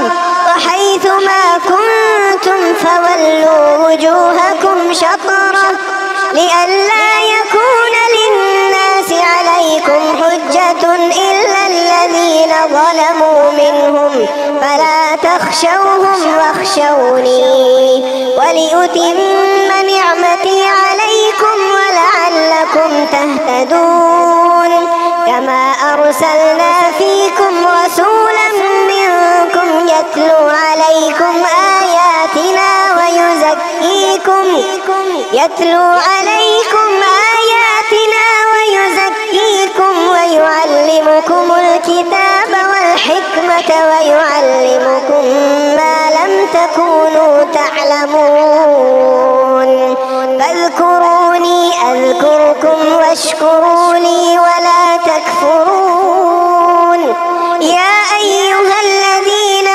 وحيث ما كنتم فولوا وجوهكم شطره لئلا يكون للناس عليكم حجة إلا الذين ظلموا منهم فلا تخشوهم واخشوني ولأتم نعمتي عليكم ولعلكم تهتدون. كما أرسلنا فيكم رسولا منكم يتلو عليكم آياتنا ويزكيكم ويعلمكم الكتاب والحكمة ويعلمكم ما لم تكونوا تعلمون. فاذكروني أذكركم واشكروا لي ولا تكفرون. يا أيها الذين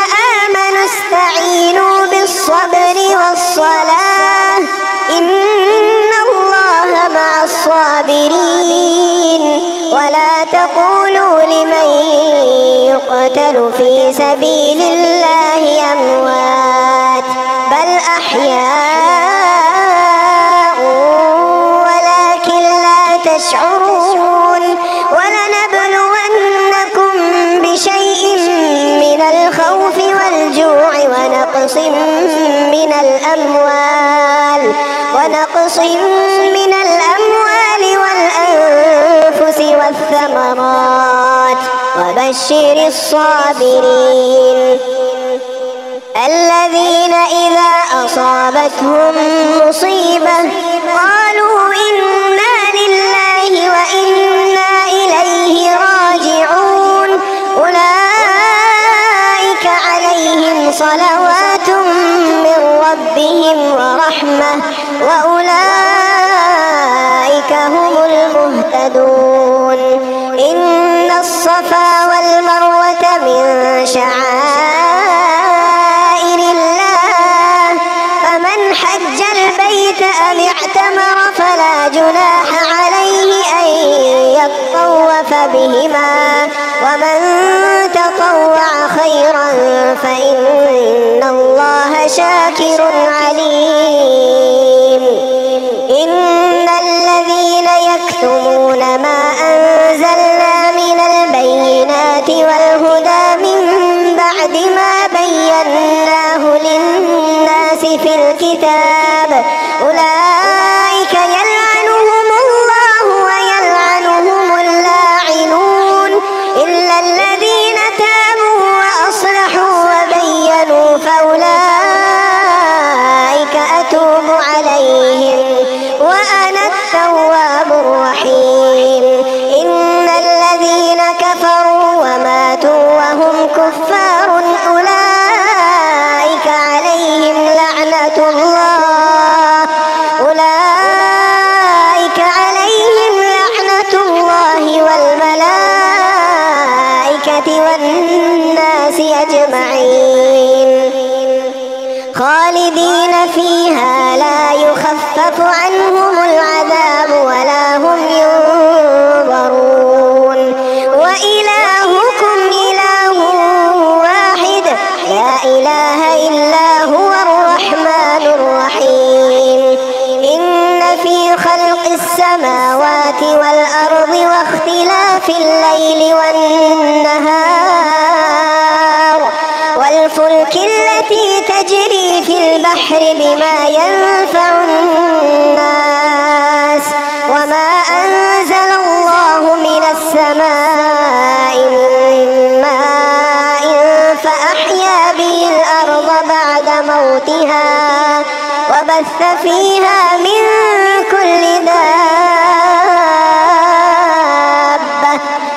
آمنوا استعينوا بالصبر والصلاة إن الله مع الصابرين. ولا تقولوا لمن يقتل في سبيل الله أموات بل أحياء ولكن لا تشعرون. ولنبلونكم بشيء من الخوف والجوع ونقص من الأموال والأنفس والثمرات وبشر الصابرين الذين إذا أصابتهم مصيبة قالوا إنا لله وإنا إليه راجعون. أولئك عليهم صلوات من ربهم ورحمة وأولئك هم المهتدون. إن الصفا والمروة من شعائر الله فمن حج البيت أم اعتمر فلا جناح عليه أن يطوف بهما ومن تطوع خيرا فإن الله شاكر عليم. إن الذين يكتمون ما أنزلنا من البينات والهدى من بعد ما بيناه للناس في الكتاب أولئك يلعنهم الله ويلعنهم اللاعنون إلا الذين تابوا وأصلحوا وبينوا فأولئك أتوب عليهم وأنا التواب الرحيم. إن الذين كفروا وماتوا وهم كفار أولئك عليهم لعنة الله والملائكة والناس أجمعين خالدين فيها لا يخفف عنهم العذاب ولا هم ينظرون. وإلهكم إله واحد لا إله إلا هو الرحمن الرحيم. إن في خلق السماوات والأرض واختلاف الليل والنهار والفلك التي تجري في البحر بما ينفع الناس وما أنزل الله من السماء من ماء فأحيا به الأرض بعد موتها وبث فيها من كل دابة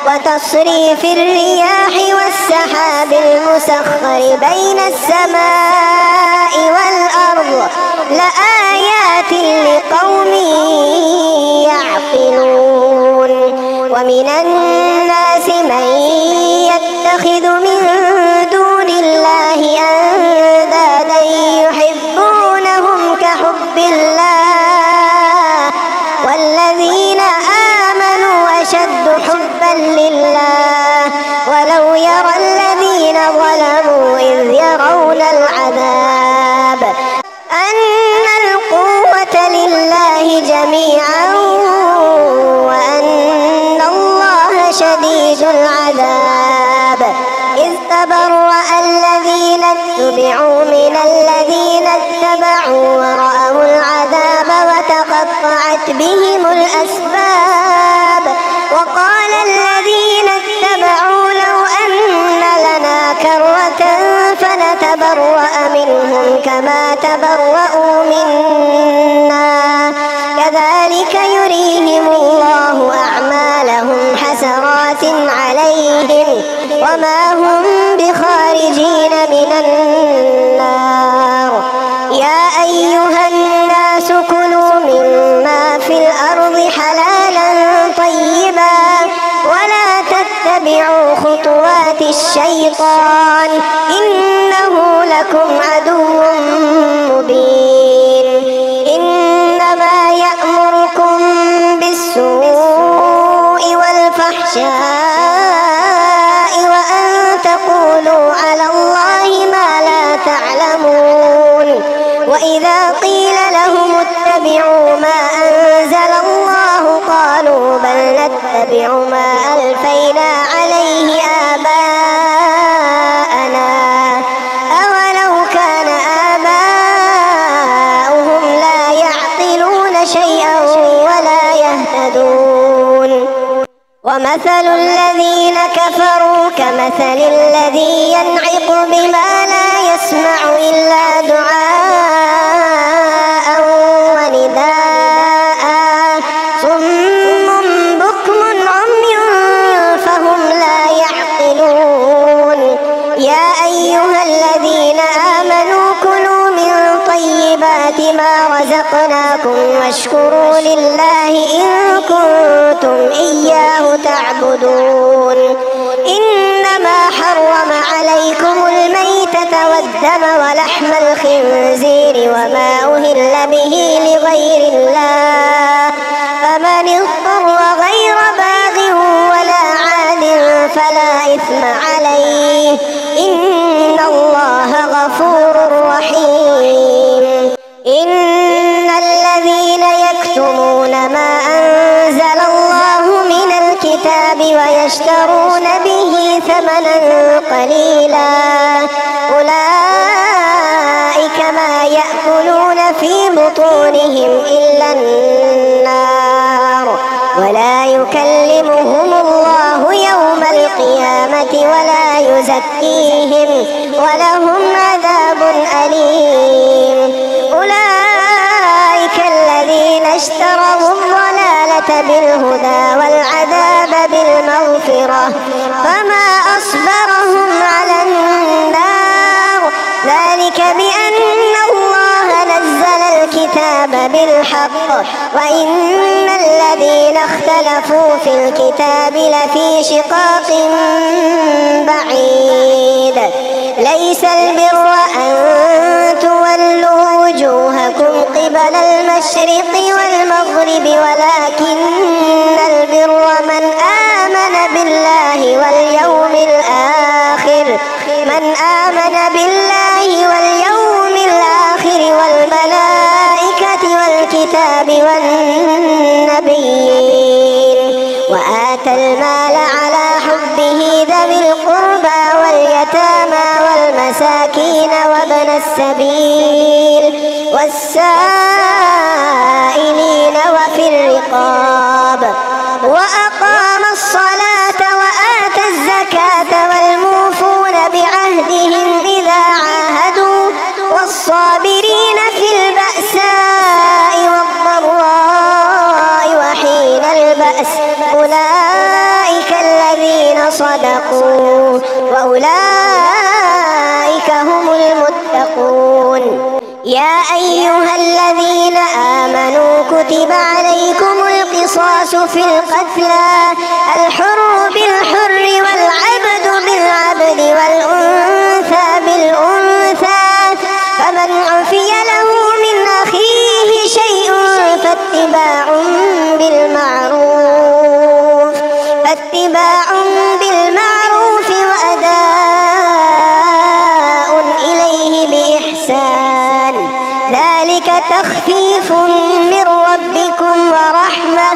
وتصريف الرياح والسحاب المسخر بين السماء والأرض لآيات لقوم يعقلون ومن الناس من يتخذ من دون الله أندادا يحبونهم كحب الله والذين آمنوا أشد حبا لله ولو يرى الذين ظلموا إذ يرون العذاب أن القوة لله جميعا وأن الله شديد العذاب إذ تبرأ الذين اتبعوا من الذين اتبعوا ورأوا العذاب وتقطعت بهم الأسباب وقال الذين اتبعوا لو أن لنا كرة فنتبرأ منهم كما تبرأوا منا كذلك يريهم الله أعمالهم حسرات عليهم وما هم بخارجين من النار يا أيها الناس كلوا مما في الأرض حلالا طيبا ولا تتبعوا خطوات الشيطان إنه لكم عدو مبين إنما يأمركم بالسوء والفحشاء وأن تقولوا على الله ما لا تعلمون وإذا قيل لهم اتبعوا ما أنزل الله قالوا بل نتبع ما ألفينا عليه آباءنا أولو كان آباؤهم لا يعقلون شيئا ولا يهتدون ومثل الذين كفروا كمثل الذي ينعق بما لا يسمع إلا دعاء ونداء صم بكم عمي فهم لا يعقلون يا أيها الذين آمنوا كلوا من طيبات ما رزقناكم واشكروا لله إن كنتم إياه تعبدون إنما حرم عليكم الميتة والدم ولحم الخنزير وما أهل به لغير الله فمن اضطر غير باغ ولا عاد فلا إثم عليه إن الله غفور رحيم إن الذين يكتمون ما أنزل الله من الكتاب ويشترون به ثمنا قليلا أولئك ما يأكلون في بطونهم إلا النار ولا يكلمهم الله يوم القيامة ولا يزكيهم ولهم عذاب أليم أولئك الذين اشتروا الضلالة بالهدى والعذاب بالمغفرة فما أصبرهم على النار ذلك بأن الله نزل الكتاب بالحق وإن الذين اختلفوا في الكتاب لفي شقاق بعيد ليس البر أن تولوا وجوهكم قبل المشرق والمغرب ولكن البر من آمن بالله واليوم الآخر والملائكة والكتاب والنبيين النبيين وآتى المال على حبه ذوي القربى واليتامى والمساكين وابن السبيل والسائلين وفي الرقاب وأقام الصلاة وآتى الزكاة والموفون بعهدهم إذا عاهدوا والصابرين في البأساء والضراء وحين البأس أولئك الذين صدقوا وأولئك هم المتقون. يا أيها الذين آمنوا كتب عليكم القصاص في القتلى الحر بالحر والعبد بالعبد والأنثى بالأنثى فمن عفي له من أخيه شيء فاتباع بالمعروف وأداء إليه بإحسان ذلك تخفيف من ربكم ورحمة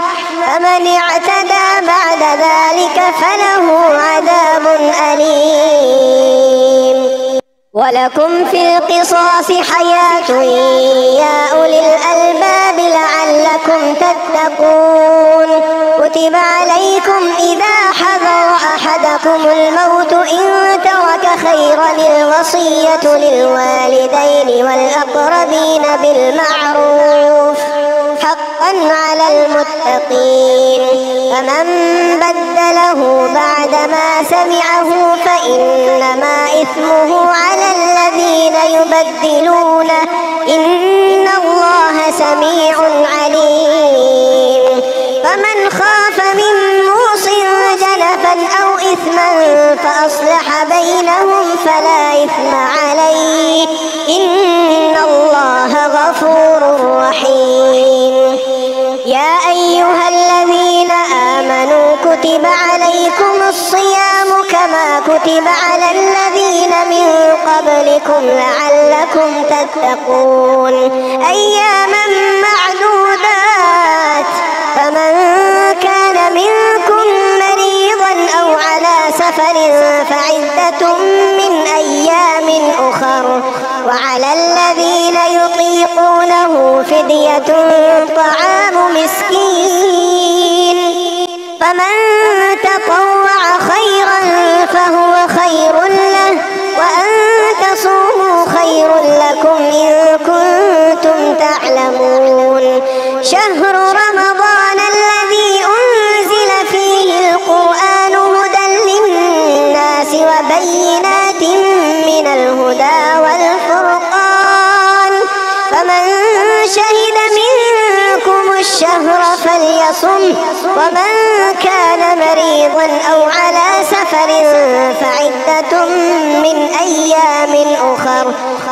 فمن اعتدى بعد ذلك فله عذاب أليم. ولكم في القصاص حياة يا أولي الألباب لعلكم تتقون. كتب عليكم إذا حضر أحدكم الموت إن ترك خيرا الوصية للوالدين والأقربين بالمعروف حقا على المتقين فمن بدله بعدما سمعه فإنما إثمه على الذين يبدلونه إن الله سميع عليم. فمن خاف من موص جنفا أو إثما فأصلح بينهم فلا إثم عليه إن الله غفور رحيم. يا أيها الذين آمنوا كتب عليكم الصيام كما كتب على الذين من قبلكم لعلكم تتقون أياما معدودات فمن كان منكم مريضا أو على سفر فعدة من أيام أخر وعلى الذين يطيقونه فدية طعام مسكين فمن تطوع خيرا فهو خير له وأن تصوموا خير لكم إن كنتم تعلمون. شهر رمضان الذي أنزل فيه القرآن هدى للناس وبينات من الهدى والفرقان فمن شهد منكم الشهر فليصم ومن كان مريضا أو على سفر فعدة من أيام أخر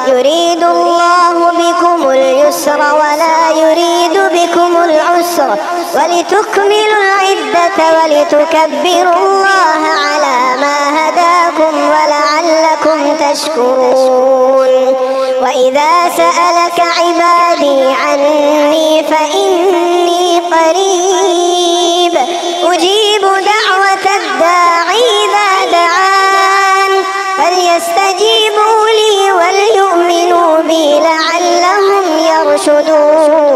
يريد الله بكم اليسر ولا يريد بكم العسر ولتكملوا العدة ولتكبروا الله على ما هداكم ولعلكم تشكرون. وإذا سألك عبادي عني فإني قريب أجيب دعوة الداعي إذا دعان فليستجيبوا لي وليؤمنوا بي لعلهم يرشدون.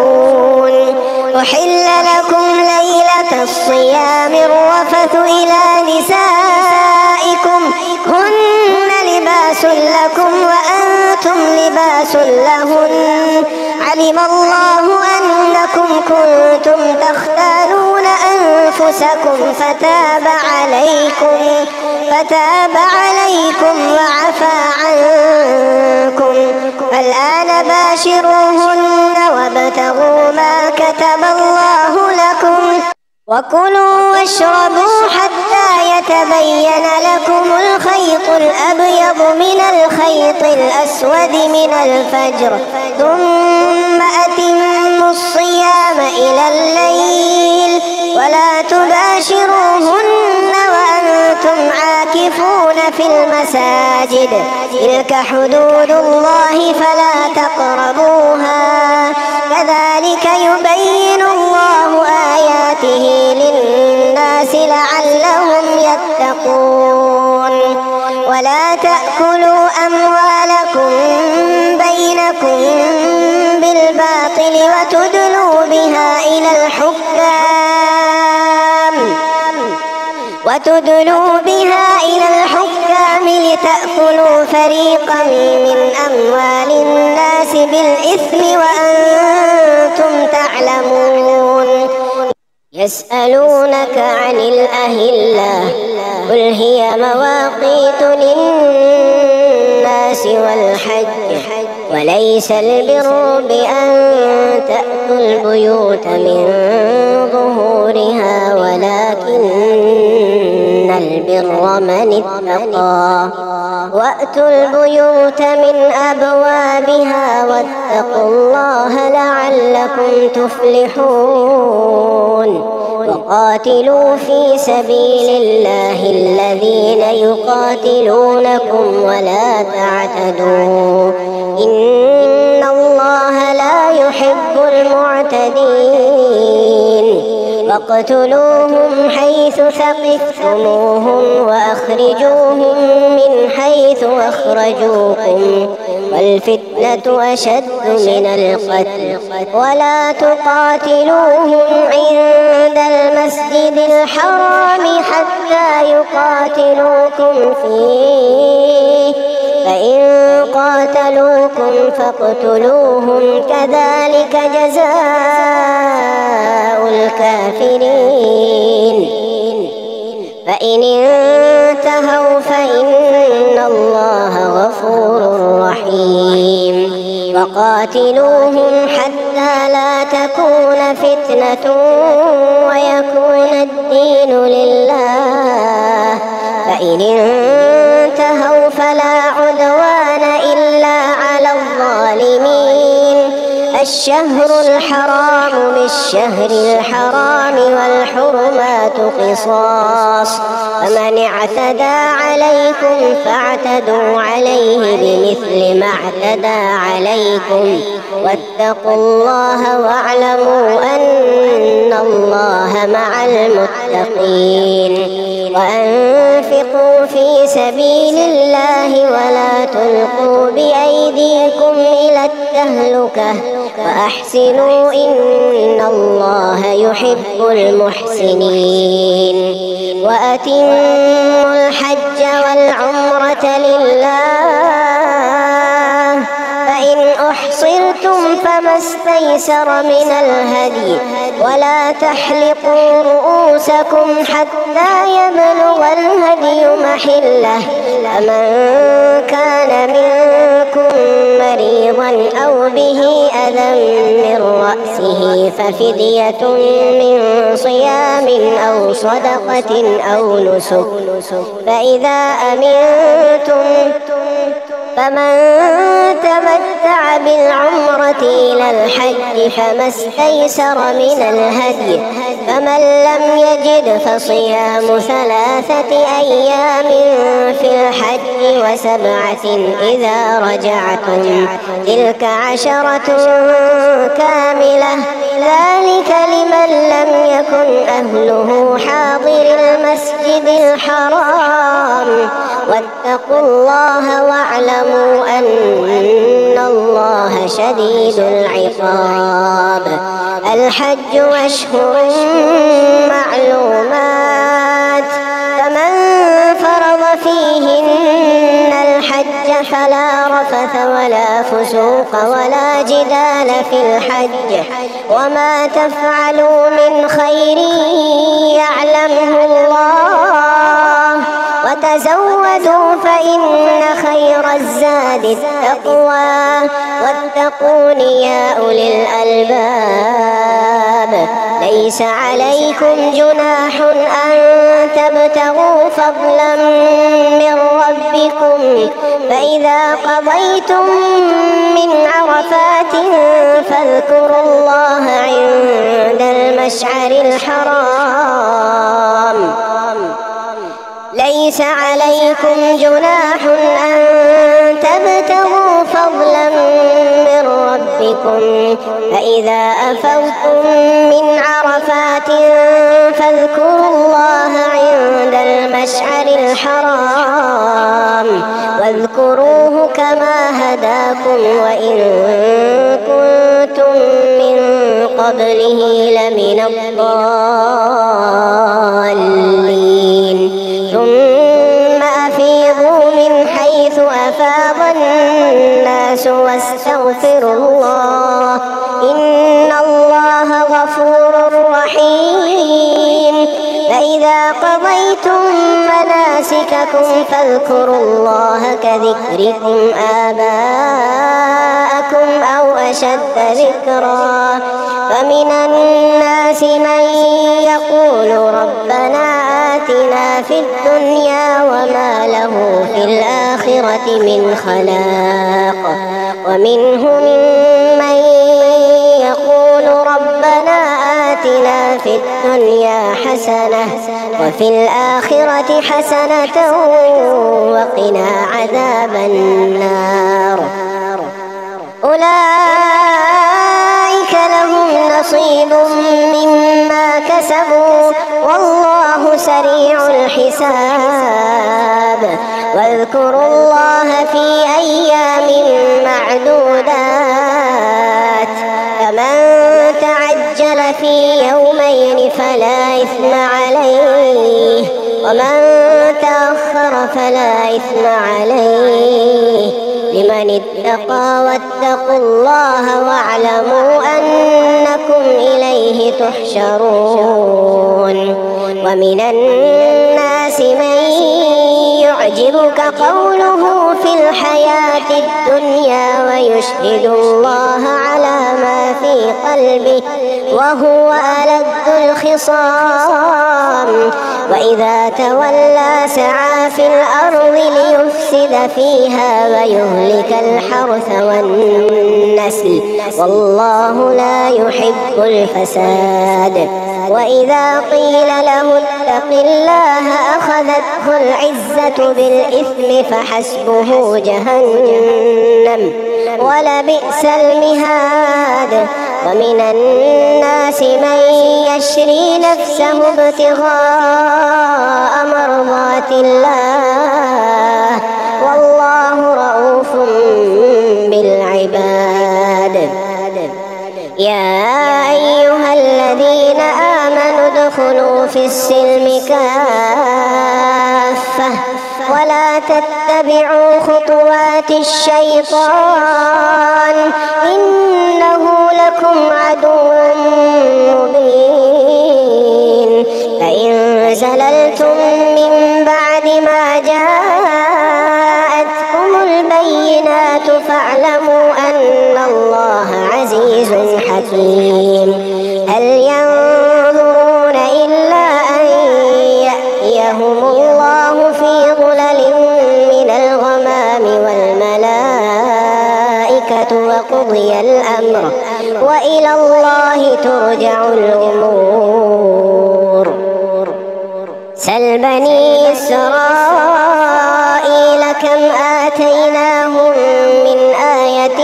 أحل لكم ليلة الصيام الرفث إلى نسائكم هن لباس لكم وأنتم لباس لهن علم الله أنكم كنتم تختانون أنفسكم فتاب عليكم وعفى عنكم فالآن باشروهن وابتغوا ما كتب الله لكم وكلوا واشربوا حتى يتبين لكم الخيط الأبيض من الخيط الأسود من الفجر ثم أتموا الصيام إلى الليل ولا تباشروهن وأنتم عاكفون في المساجد تلك حدود الله فلا تقربوها كذلك يبين الله يتقون. ولا تأكلوا أموالكم بينكم بالباطل وتدلوا بها إلى الحكام لتأكلوا فريقا من أموال الناس بالإثم وأنتم تعلمون. يسألونك عن الأهلة قل هي مواقيت للناس والحج وليس البر بأن تأتوا البيوت من ظهورها ولكن البر من اتقى وأتوا البيوت من أبوابها واتقوا الله لعلكم تفلحون. وقاتلوا في سبيل الله الذين يقاتلونكم ولا تعتدوا إن الله لا يحب المعتدين. واقتلوهم حيث ثقفتموهم وأخرجوهم من حيث أخرجوكم والفتنة أشد من القتل ولا تقاتلوهم عند المسجد الحرام حتى يقاتلوكم فيه فإن قاتلوكم فاقتلوهم كذلك جزاء الكافرين. فإن انتهوا فإن الله غفور رحيم. وقاتلوهم حتى لا تكون فتنة ويكون الدين لله فإن انتهوا فلا عدوان إلا على الظالمين. الشهر الحرام بالشهر الحرام والحرمات قصاص فمن اعتدى عليكم فاعتدوا عليه بمثل ما اعتدى عليكم واتقوا الله واعلموا أن الله مع المتقين. وأنفقوا في سبيل الله ولا تلقوا بأيديكم إلى التهلكة وأحسنوا إن الله يحب المحسنين. وأتموا الحج والعمرة لله فإن أحصرتم فما استيسر من الهدي ولا تحلقوا رؤوسكم حتى يبلغ الهدي محله فمن كان منكم مريضا أو به أذى من رأسه ففدية من صيام أو صدقة أو نسك فإذا أمنتم فمن تمتع بالعمرة إلى الحج فما استيسر من الهدي فمن لم يجد فصيام 3 أيام في الحج و7 إذا رجعتم تلك 10 كاملة ذلك لمن لم يكن أهله حاضر المسجد الحرام. واتقوا الله واعلموا أن الله شديد العقاب. الحج أشهر معلومات فمن فرض فيهن الحج فلا رفث ولا فسوق ولا جدال في الحج وما تفعلوا من خير يعلمه الله وتزودوا فإن خير الزاد التقوى واتقون يا أولي الألباب. ليس عليكم جناح أن تبتغوا فضلا من ربكم فإذا قضيتم من عرفات فاذكروا الله عند المشعر الحرام. ليس عليكم جناح أن تبتغوا فضلا من ربكم فإذا أفضتم من عرفات فاذكروا الله عند المشعر الحرام واذكروه كما هداكم وإن كنتم من قبله لمن الضالين ثم أفيضوا من حيث أفاض الناس واستغفروا الله إن الله غفور رحيم فإذا قضيتم مناسككم فاذكروا الله كذكركم آباءكم أو أشد ذكرا فمن الناس من يقول ربنا آتنا في الدنيا وما له في الآخرة من خلاق ومنهم من يقول ربنا آتنا في الدنيا حسنة وفي الآخرة حسنة وقنا عذاب النار أولئك لهم نصيب مما كسبوا والله سريع الحساب واذكروا الله في أيام معدودات فمن تعجل في يومين فلا إثم عليه ومن تأخر فلا إثم عليه لمن اتقى واتقوا الله واعلموا أنكم إليه تحشرون ومن الناس من يعجبك قوله في الحياة الدنيا ويشهد الله على ما في قلبه وهو ألد الخصام وإذا تولى سعى في الأرض ليفسد فيها ويهلك الحرث والنسل والله لا يحب الفساد وإذا قيل له اتق الله أخذته العزة بالإثم فحسبه جهنم ولبئس المهاد ومن الناس من يشري نفسه ابتغاء مرضات الله والله رؤوف بالعباد يا أيها الذين آمنوا ادخلوا في السلم كافة ولا تتبعوا خطوات الشيطان إنه لكم عدو مبين فإن زللتم من بعد ما جاءتكم البينات فاعلموا أن الله عزيز حكيم هل ينظرون إلا أن يأتيهم الله في ظلل من الغمام والملائكة وقضي الأمر وإلى الله ترجع الأمور سل بني إسرائيل كم آتيناهم من آية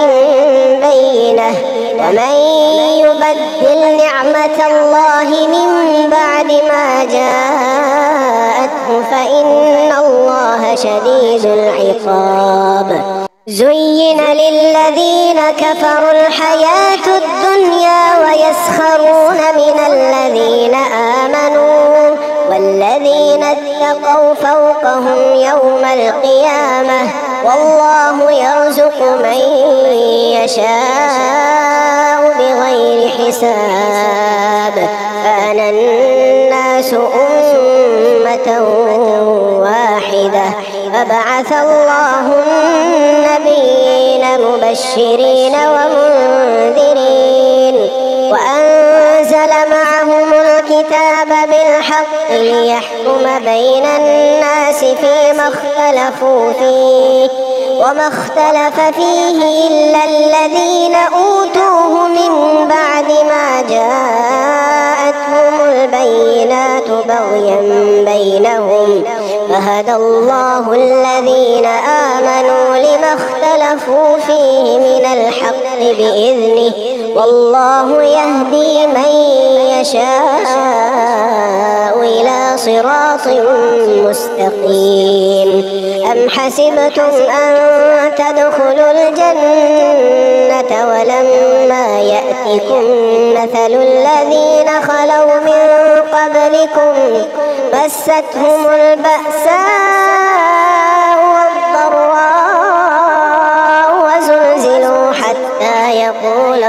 بينة ومن يبدل نعمة الله من بعد ما جاءته فإن الله شديد العقاب زين للذين كفروا الحياة الدنيا ويسخرون من الذين آمنوا والذين اتقوا فوقهم يوم القيامة والله يرزق من يشاء بغير حساب كان الناس أمة واحدة فبعث الله النبيين مبشرين ومنذرين وأنزل معهم الكتاب بالحق ليحكم بين الناس فيما اختلفوا فيه وما اختلف فيه إلا الذين أوتوه من بعد ما جاءتهم البينات بغيا بينهم فهدى الله الذين آمنوا لما اختلفوا فيه من الحق بإذنه والله يهدي من يشاء إلى صراط صراط مستقيم. أم حسبتم أن تدخلوا الجنة ولما يأتكم مثل الذين خلوا من قبلكم مستهم البأساء والضراء وزلزلوا حتى يقول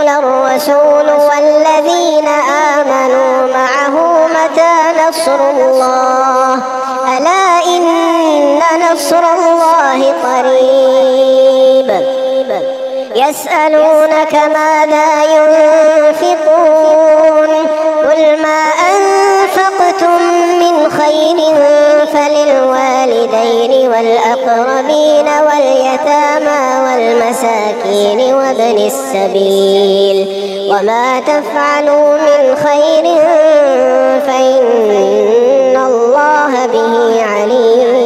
الرسول والذين آمنوا معه متى نصر الله ألا إن نصر الله قريب. يسألونك ماذا ينفقون قل ما أنفقتم من خير فللوالدين والأقربين واليتامى والمساكين وابن السبيل وما تفعلوا من خير فإن الله به عليم.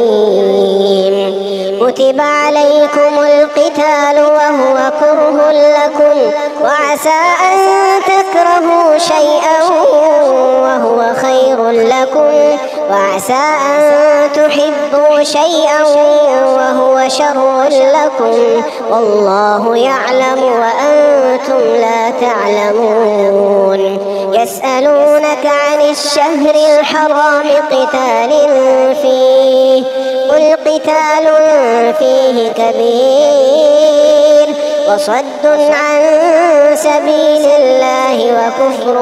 كتب عليكم القتال وهو كره لكم وعسى أن تكرهوا شيئا وهو خير لكم وعسى أن تحبوا شيئا وهو شر لكم والله يعلم وأنتم لا تعلمون. يسألونك عن الشهر الحرام قتال فيه قل قتال فيه كبير وصد عن سبيل الله وكفر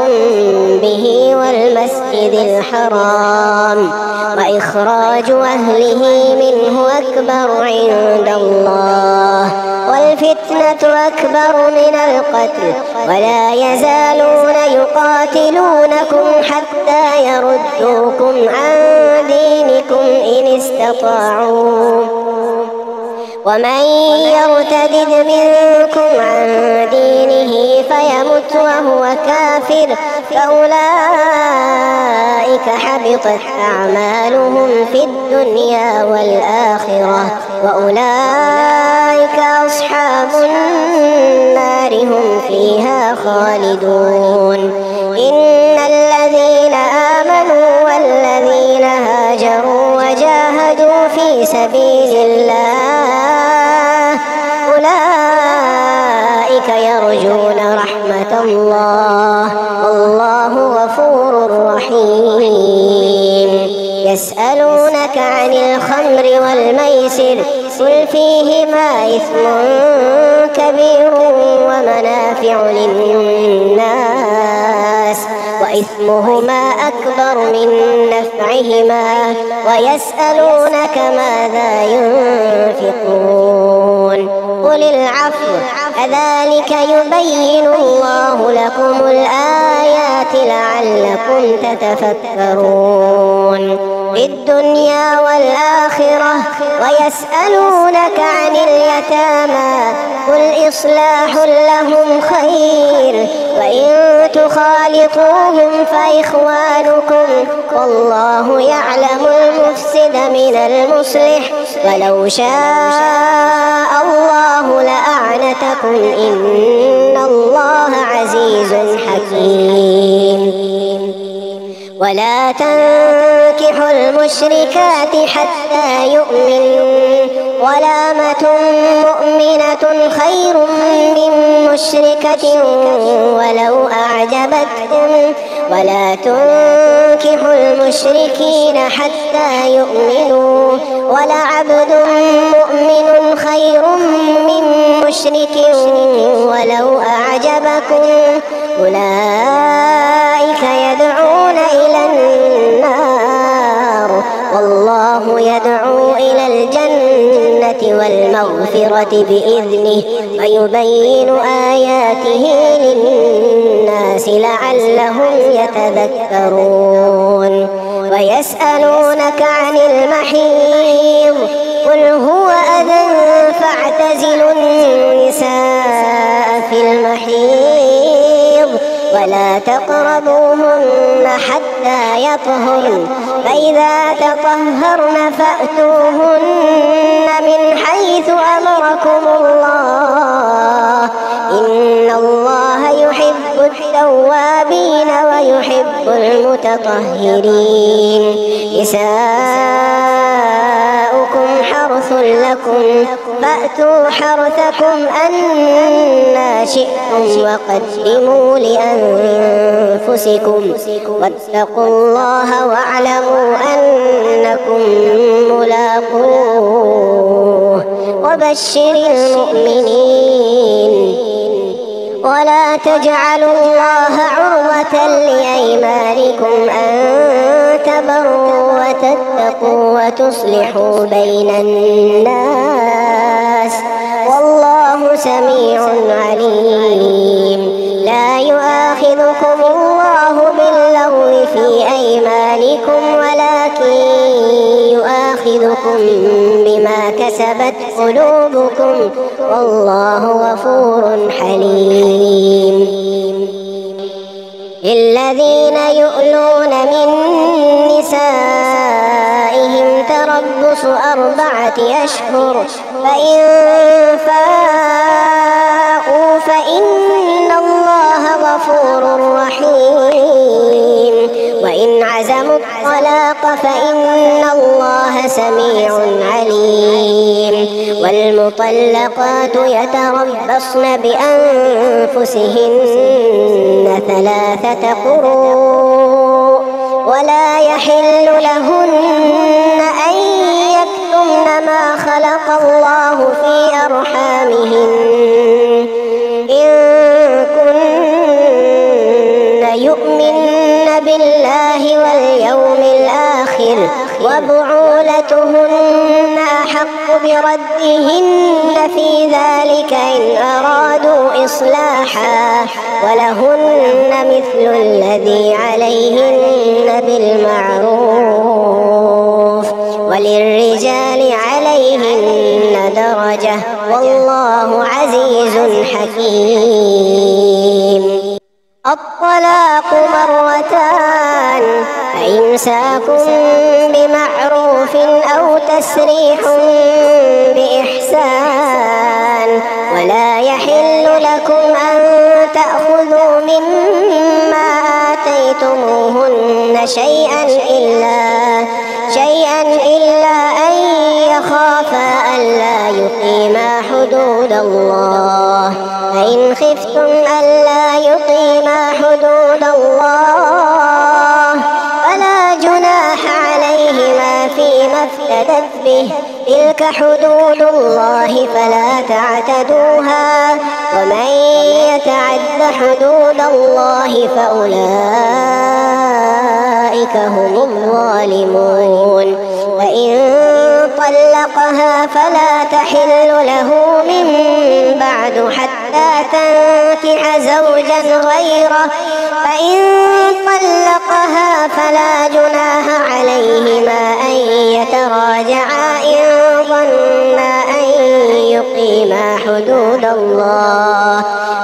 به والمسجد الحرام وإخراج أهله منه أكبر عند الله والفتنة أكبر من القتل ولا يزالون يقاتلونكم حتى يردوكم عن دينكم إن استطاعوا ومن يرتد منكم عن دينه فيمت وهو كافر فأولئك حبطت أعمالهم في الدنيا والآخرة وأولئك أصحاب النار هم فيها خالدون. إن الذين آمنوا والذين هاجروا وجاهدوا في سبيل الله أولئك يرجون رحمة الله والله غفور رحيم. يسألونك عن الخمر والميسر قل فيهما إثم كبير ومنافع للناس وإثمهما أكبر من نفعهما ويسألونك ماذا ينفقون قل العفو كذلك يبين الله لكم الآيات لعلكم تتفكرون في الدنيا والآخرة. ويسألونك عن اليتامى قل إصلاح لهم خير وإن تخالطوهم فإخوانكم والله يعلم المفسد من المصلح ولو شاء الله لأعنتكم إن الله عزيز حكيم. ولا تنكحوا المشركات حتى يؤمنوا ولامة مؤمنة خير من مشركة ولو أعجبتكم ولا تنكحوا المشركين حتى يؤمنوا ولعبد مؤمن خير من مشرك ولو أعجبكم أولئك يدعون إلى النار والله يدعو إلى الجنة والمغفرة بإذنه ويبين آياته للناس لعلهم يتذكرون. ويسألونك عن المحيض قل هو أذى فاعتزلوا النساء في المحيض ولا تقربوهن حتى يطهرن فإذا تطهرن فأتوهن من حيث أمركم الله إن الله يحب يحب التوابين ويحب المتطهرين. نساؤكم حرث لكم فأتوا حرثكم أنى شئتم وقدموا لأنفسكم واتقوا الله واعلموا أنكم ملاقوه وبشر المؤمنين. ولا تجعلوا الله عرضة لأيمانكم أن تبروا وتتقوا وتصلحوا بين الناس والله سميع عليم. لا يؤاخذكم الله باللغو في أيمانكم ولكن يؤاخذكم بما كسبت قلوبكم والله غفور حليم. للذين يؤلون من نسائهم تربص 4 أشهر فإن فاءوا فإن الله غفور رحيم. وإن عزموا الطلاق فإن الله سميع عليم. والمطلقات يتربصن بأنفسهن 3 قروء ولا يحل لهن أن يكتمن ما خلق الله في أرحامهن إن كن يؤمن بالله واليوم الآخر وبعولتهن أحق بردهن في ذلك إن أرادوا إصلاحا ولهن مثل الذي عليهن بالمعروف وللرجال عليهن درجة والله عزيز حكيم. الطلاق 2 فإمساك بمعروف أو تسريح بإحسان. ولا يحل لكم أن تأخذوا مما آتيتموهن شيئا إلا أن يخافا ألا يقيما حدود الله. فإن خفتم ألا يقيما حدود الله فلا جناح عليهما فيما افتدت به. تلك حدود الله فلا تعتدوها ومن يتعد حدود الله فأولئك هم الظالمون. وإن طلقها فلا تحل له من بعد حتى تنكح زوجا غيره. فإن طلقها فلا جناح عليهما أن يتراجعا إن ظنا أن يقيما حدود الله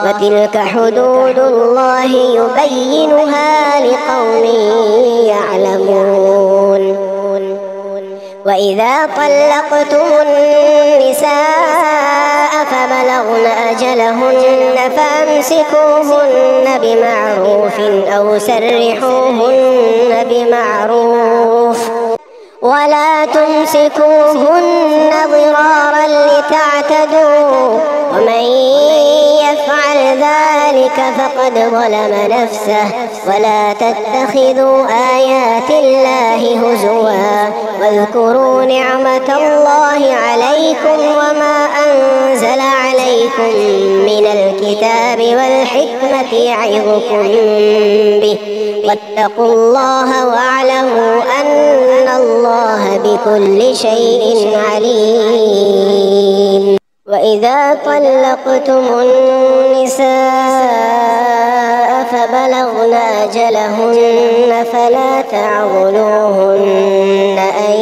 وتلك حدود الله يبينها لقوم يعلمون. وإذا طلقتم النساء فبلغن أجلهن فأمسكوهن بمعروف أو سرحوهن بمعروف ولا تمسكوهن ضرارا لتعتدوا ومن يفعل ذلك فقد ظلم نفسه. ولا تتخذوا آيات الله هزوا واذكروا نعمة الله عليكم وما أنزل عليكم من الكتاب والحكمة يعظكم به واتقوا الله واعلموا أن الله بكل شيء عليم. وإذا طلقتم النساء فبلغن أجلهن فلا تعضلوهن أن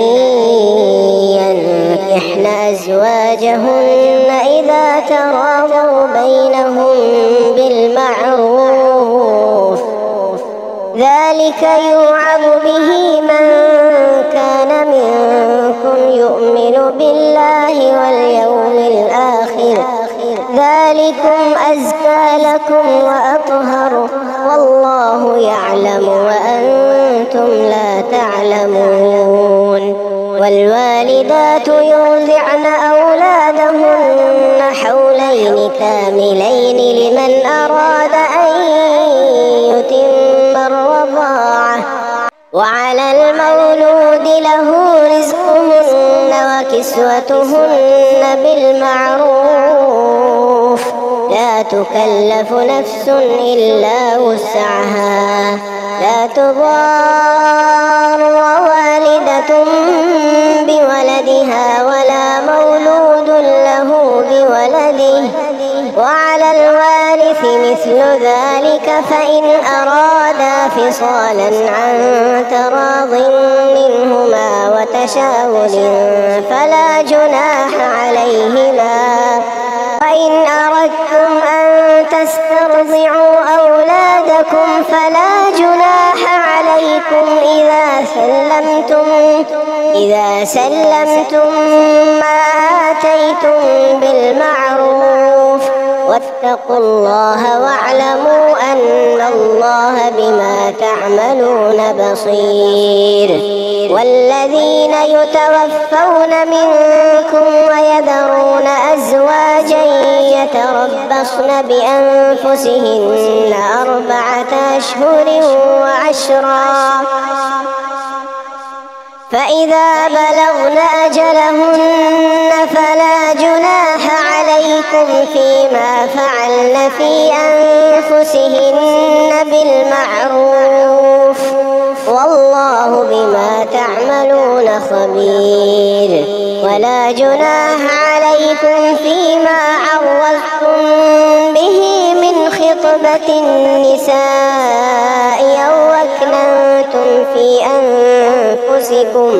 ينكحن أزواجهن إذا تراضوا بينهم بالمعروف. ذلك يوعظ به من كان منكم يؤمن بالله واليوم الآخر. ذلكم أزكى لكم وأطهر والله يعلم وأنتم لا تعلمون. والوالدات يرضعن أولادهن حولين كاملين لمن أراد أن يتم الرضاعة، وعلى المولود له رزقهن وكسوتهن بالمعروف، لا تكلف نفس إلا وسعها، لا تضار والدة بولدها ولا مولود له بولده، وعلى الوارث مثل ذلك فإن أرادا فصالا عن تراض منهما وتشاور فلا جناح عليهما. وإن أردتم أن تسترضعوا أولادكم فلا جناح عليكم إذا سلمتم ما آتيتم بالمعروف، واتقوا الله واعلموا أن الله بما تعملون بصير. والذين يتوفون منكم ويذرون أزواجا يتربصن بأنفسهن 4 أشهر وعشرا، فإذا بلغن أجلهن فلا جناح عليكم فيما فعلن في أنفسهن بالمعروف، والله بما تعملون خبير. ولا جناح عليكم فيما عرضتم به من خطبة النساء أو أكننتم في أنفسكم،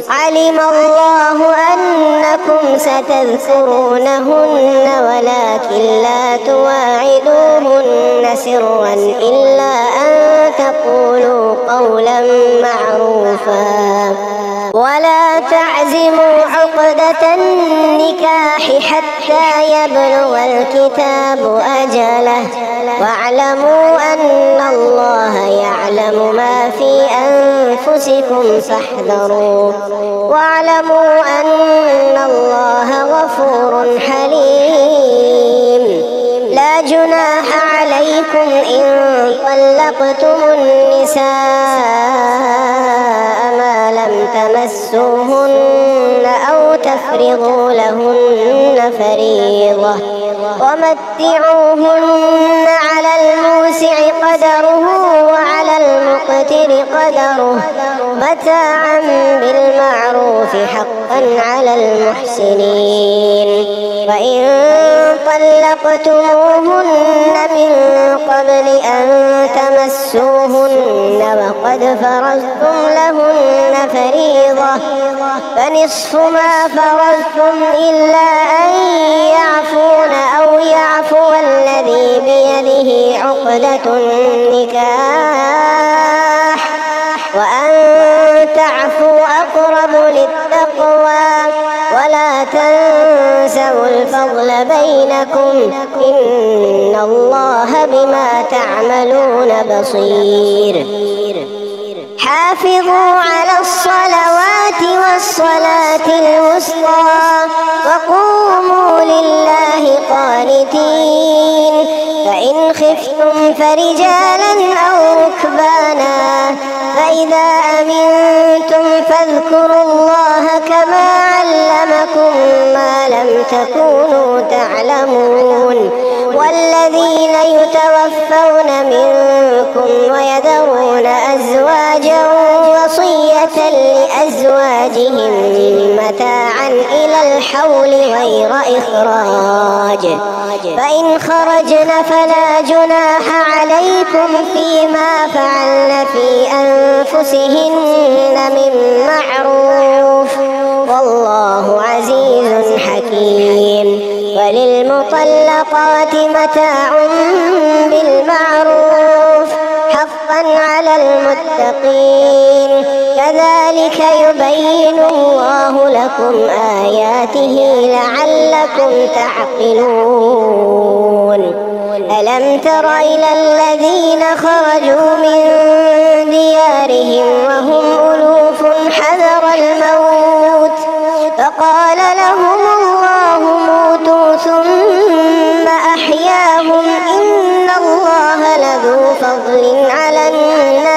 علم الله أنكم ستذكرونهن ولكن لا تواعدوهن سرا إلا أن تقولوا قولا معروفا، ولا تعزموا عقدة النكاح حتى يبلغ الكتاب أجله، واعلموا أن الله يعلم ما في أنفسكم فاحذروه، واعلموا أن الله غفور حليم. لا جناح عليكم إن طلقتم النساء ما لم تمسوهن أو تفرضوا لهن فريضة، ومتعوهن على الموسع قدره وعلى المقتر قدره متاعا بالمعروف حقا على المحسنين. وإن طلقتموهن من قبل أن تمسوهن وقد فرضتم لهن فريضة فنصف ما فرضتم إلا أن يعفون أو يعفو الذي بيده عقدة النكاح، وأن تعفوا أقرب للتقوى، ولا تنسوا الفضل بينكم إن الله بما تعملون بصير. حافظوا على الصلوات والصلاة الوسطى وقوموا لله قانتين، فإن خفتم فرجالا أو ركبانا، فإذا أمنتم فاذكروا الله كما علمكم ما لم تكونوا تعلمون. والذين يتوفون منكم ويذرون أزواجا وصية لأزواجهم متاعا إلى الحول غير إخراج، فإن خرجن فلا جناح عليكم فيما فعلن في أنفسهن من معروف، والله عزيز حكيم. وللمطلقات متاع بالمعروف حقا على المتقين، كذلك يبين الله لكم آياته لعلكم تعقلون ألم تر إلى الذين خرجوا من ديارهم وهم ألوف حذر الموت فقال لهم الله موتوا ثم أحياهم إن الله لذو فضل على الناس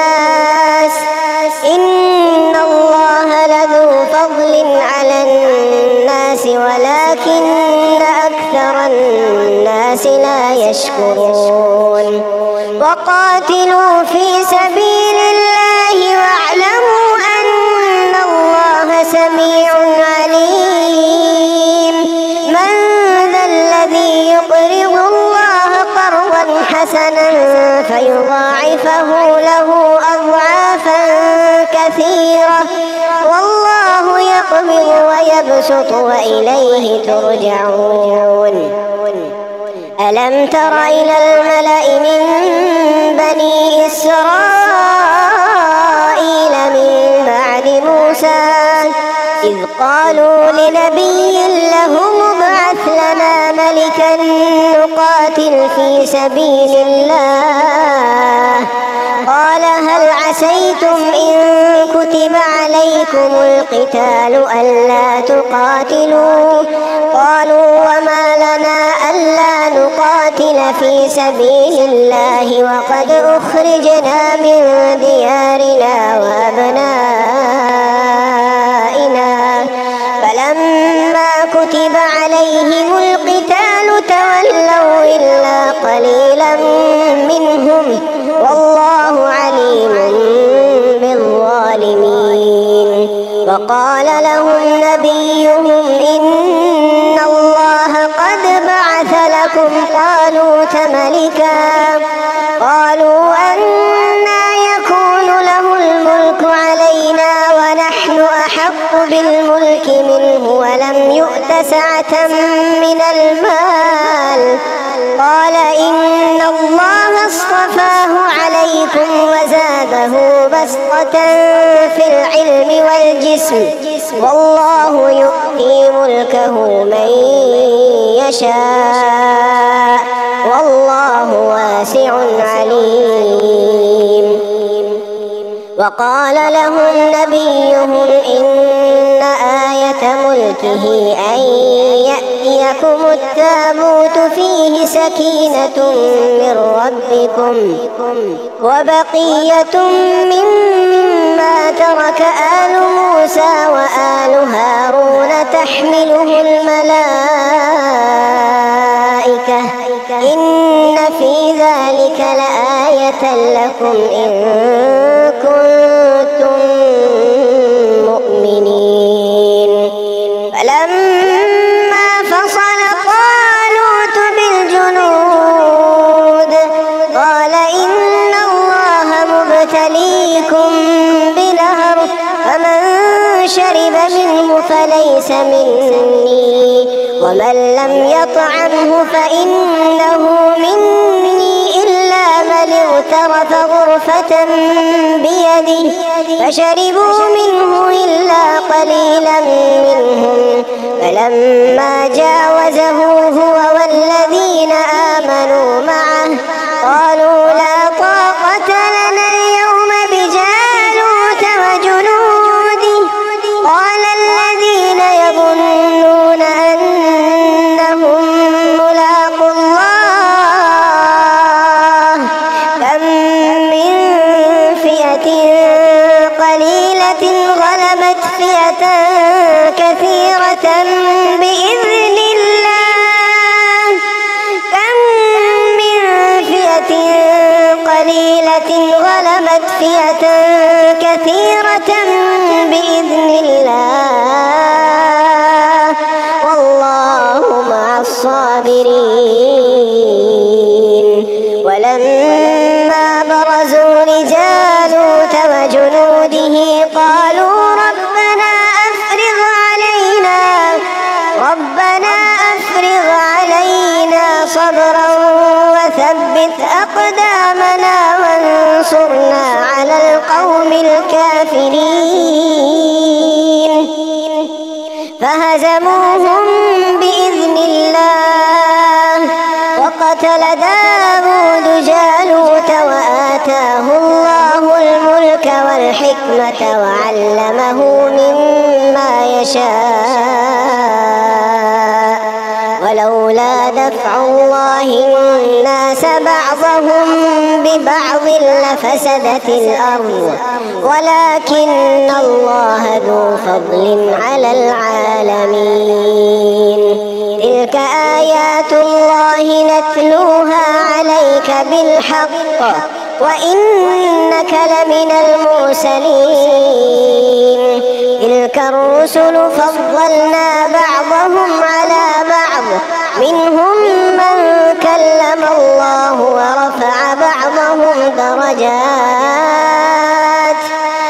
ولكن أكثر الناس لا يشكرون وقاتلوا في سبيل الله واعلموا أن الله سميع عليم من ذا الذي يقرض الله قرضا حسنا فيضاعفه له أضعافا كثيرة والله يقبض ويبسط وإليه ترجعون ألم تر إلى الملأ من بني إسرائيل من بعد موسى إذ قالوا لنبي لهم ابعث لنا ملكا نقاتل في سبيل الله قال هل عسيتم إن كتب عليكم القتال ألا تقاتلوا قالوا وما لنا ألا نقاتل في سبيل الله وقد أخرجنا من ديارنا وأبنائنا فلما كتب عليهم القتال تولوا إلا قليلا منهم والله عليم بالظالمين وقال لهم نبيهم إن الله قد بعث لكم طالوت ملكا قالوا أنى يكون له الملك علينا ونحن أحق بالملك منه ولم يؤت سعة من المال قال إن الله اصطفاه عليكم وزاده بسطة في العلم والجسم والله يؤتي ملكه من يشاء والله واسع عليم وقال لهم نبيهم إن آية ملكه أن يأتيكم التابوت فيه سكينة من ربكم وبقية مما ترك آل موسى وآل هارون تحمله الملائكة إن في ذلك لآية لكم إن كنتم مؤمنين فلما فصل طالوت بالجنود قال إن الله مبتليكم بنهر فمن شرب منه فليس مني ومن لم يطعمه فإنه مني إلا من اغترف غرفة بيده فشربوا منه إلا قليلا منهم فلما جاوزه هو والذين آمنوا معه قالوا لا طاقة لنا اليوم بجالوت وجنوده قال الذين يظنون أنهم ملاقو الله كم من فئة قليلة غلبت فئة كثيرة بإذن الله كم من فئة قليلة غلبت فئة كثيرة بإذن الله والله مع الصابرين ولما برزوا لجالوت وجنوده قالوا ربنا أفرغ علينا صبرا وثبت أقدامنا وانصرنا على القوم الكافرين فهزموهم بإذن الله وقتل داود جالوت وآتاه الله الملك والحكمة وعلمه مما يشاء ولولا دفع الله الناس بعضهم ببعض لفسدت الأرض ولكن الله ذو فضل على العالمين تلك آيات الله نتلوها عليك بالحق وإنك لمن المرسلين تلك الرسل فضلنا بعضهم على بعض منهم من كلم الله ورفع بعضهم درجات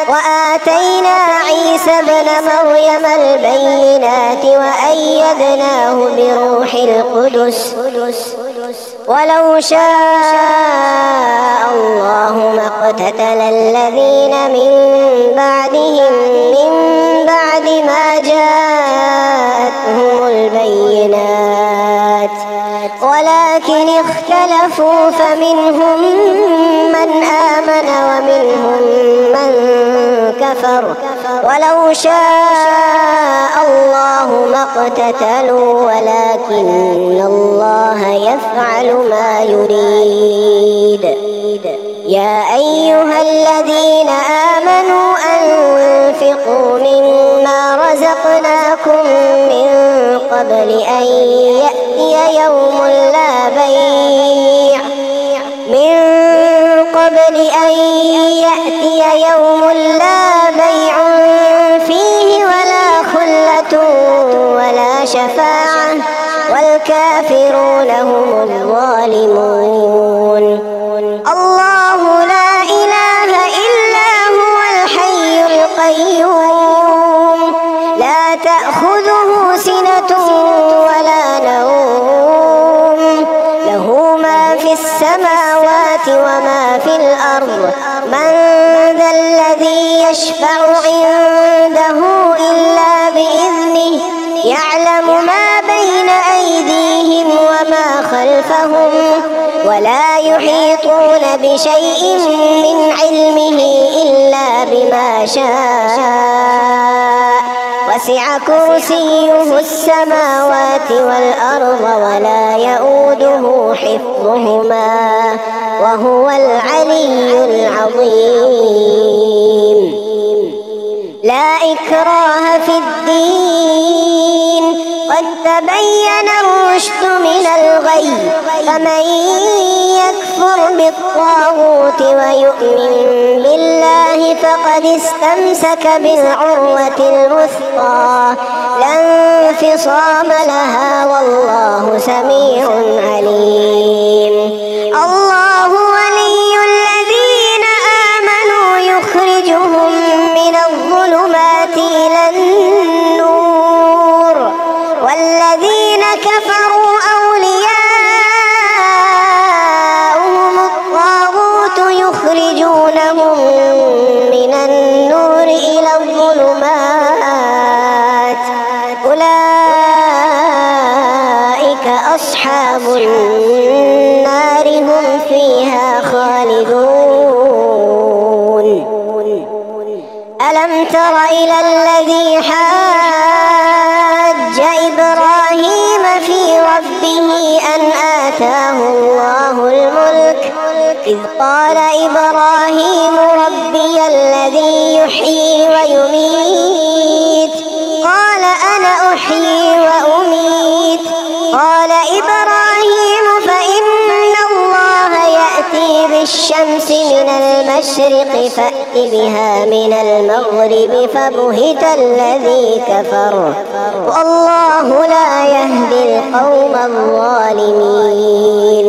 وآتينا عيسى ابن مريم البينات وأيدناه بروح القدس ولو شاء الله ما اقتتل الذين من بعدهم من بعد ما جاءتهم البينات ولكن اختلفوا فمنهم من آمن ومنهم من كفر ولو شاء الله ما اقتتلوا ولكن الله يفعل ما يريد يا أيها الذين آمنوا أنفقوا مما رزقناكم من قبل أن يأتي يوم لا بيع فيه ولا خلة ولا شفاعة والكافرون هم الظالمون الله لا إله إلا هو الحي القيوم لا تأخذه سنة ولا نوم له ما في السماوات وما في الأرض من ذا الذي يشفع عنده إلا بإذنه يعلم ما بين أيديهم وما خلفهم ولا يحيطون بشيء من علمه إلا بما شاء وسع كرسيه السماوات والأرض ولا يؤوده حفظهما وهو العلي العظيم لا إكراه في الدين قد تبين الرشد من الغي فمن يكفر بالطاغوت ويؤمن بالله فقد استمسك بالعروة الوثقى لا انفصام لها والله سميع عليم الله ولي الذين آمنوا يخرجهم من الظلمات إلى النور والذين كفروا أولياؤهم الطاغوت يخرجونهم من النور إلى الظلمات أولئك أصحاب النار هم فيها خالدون ألم تر إلى الذي حاج إبراهيم في ربه أن آتاه الله الملك إذ قال إبراهيم ربي الذي يحيي ويميت قال أنا أحيي وأميت قال إبراهيم فإن الله يأتي بالشمس من المشرق فأت بها من المغرب فبهت الذي كفر والله لا يهدي القوم الظالمين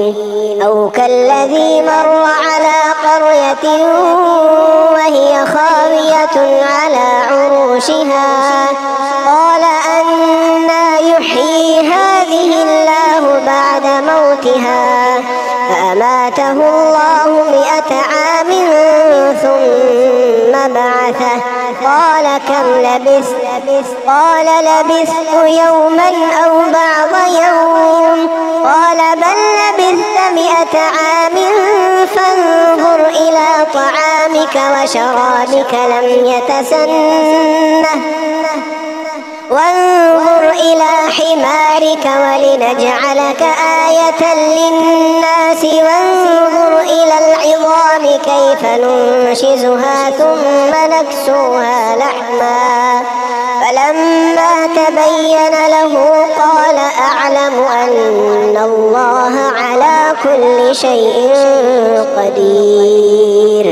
أو كالذي مر على قرية وهي خاوية على عروشها قال أنى يحيي هذه الله بعد موتها فأمات فأماته الله 100 عام ثم بعثه قال كم لبثت؟ قال لبثت يوما أو بعض يوم قال بل لبثت 100 عام فانظر إلى طعامك وشرابك لم يتسنه وانظر إلى حمارك ولنجعلك آية للناس وانظر إلى العظام كيف ننشزها ثم نكسوها لحما فلما تبين له قال أعلم أن الله على كل شيء قدير.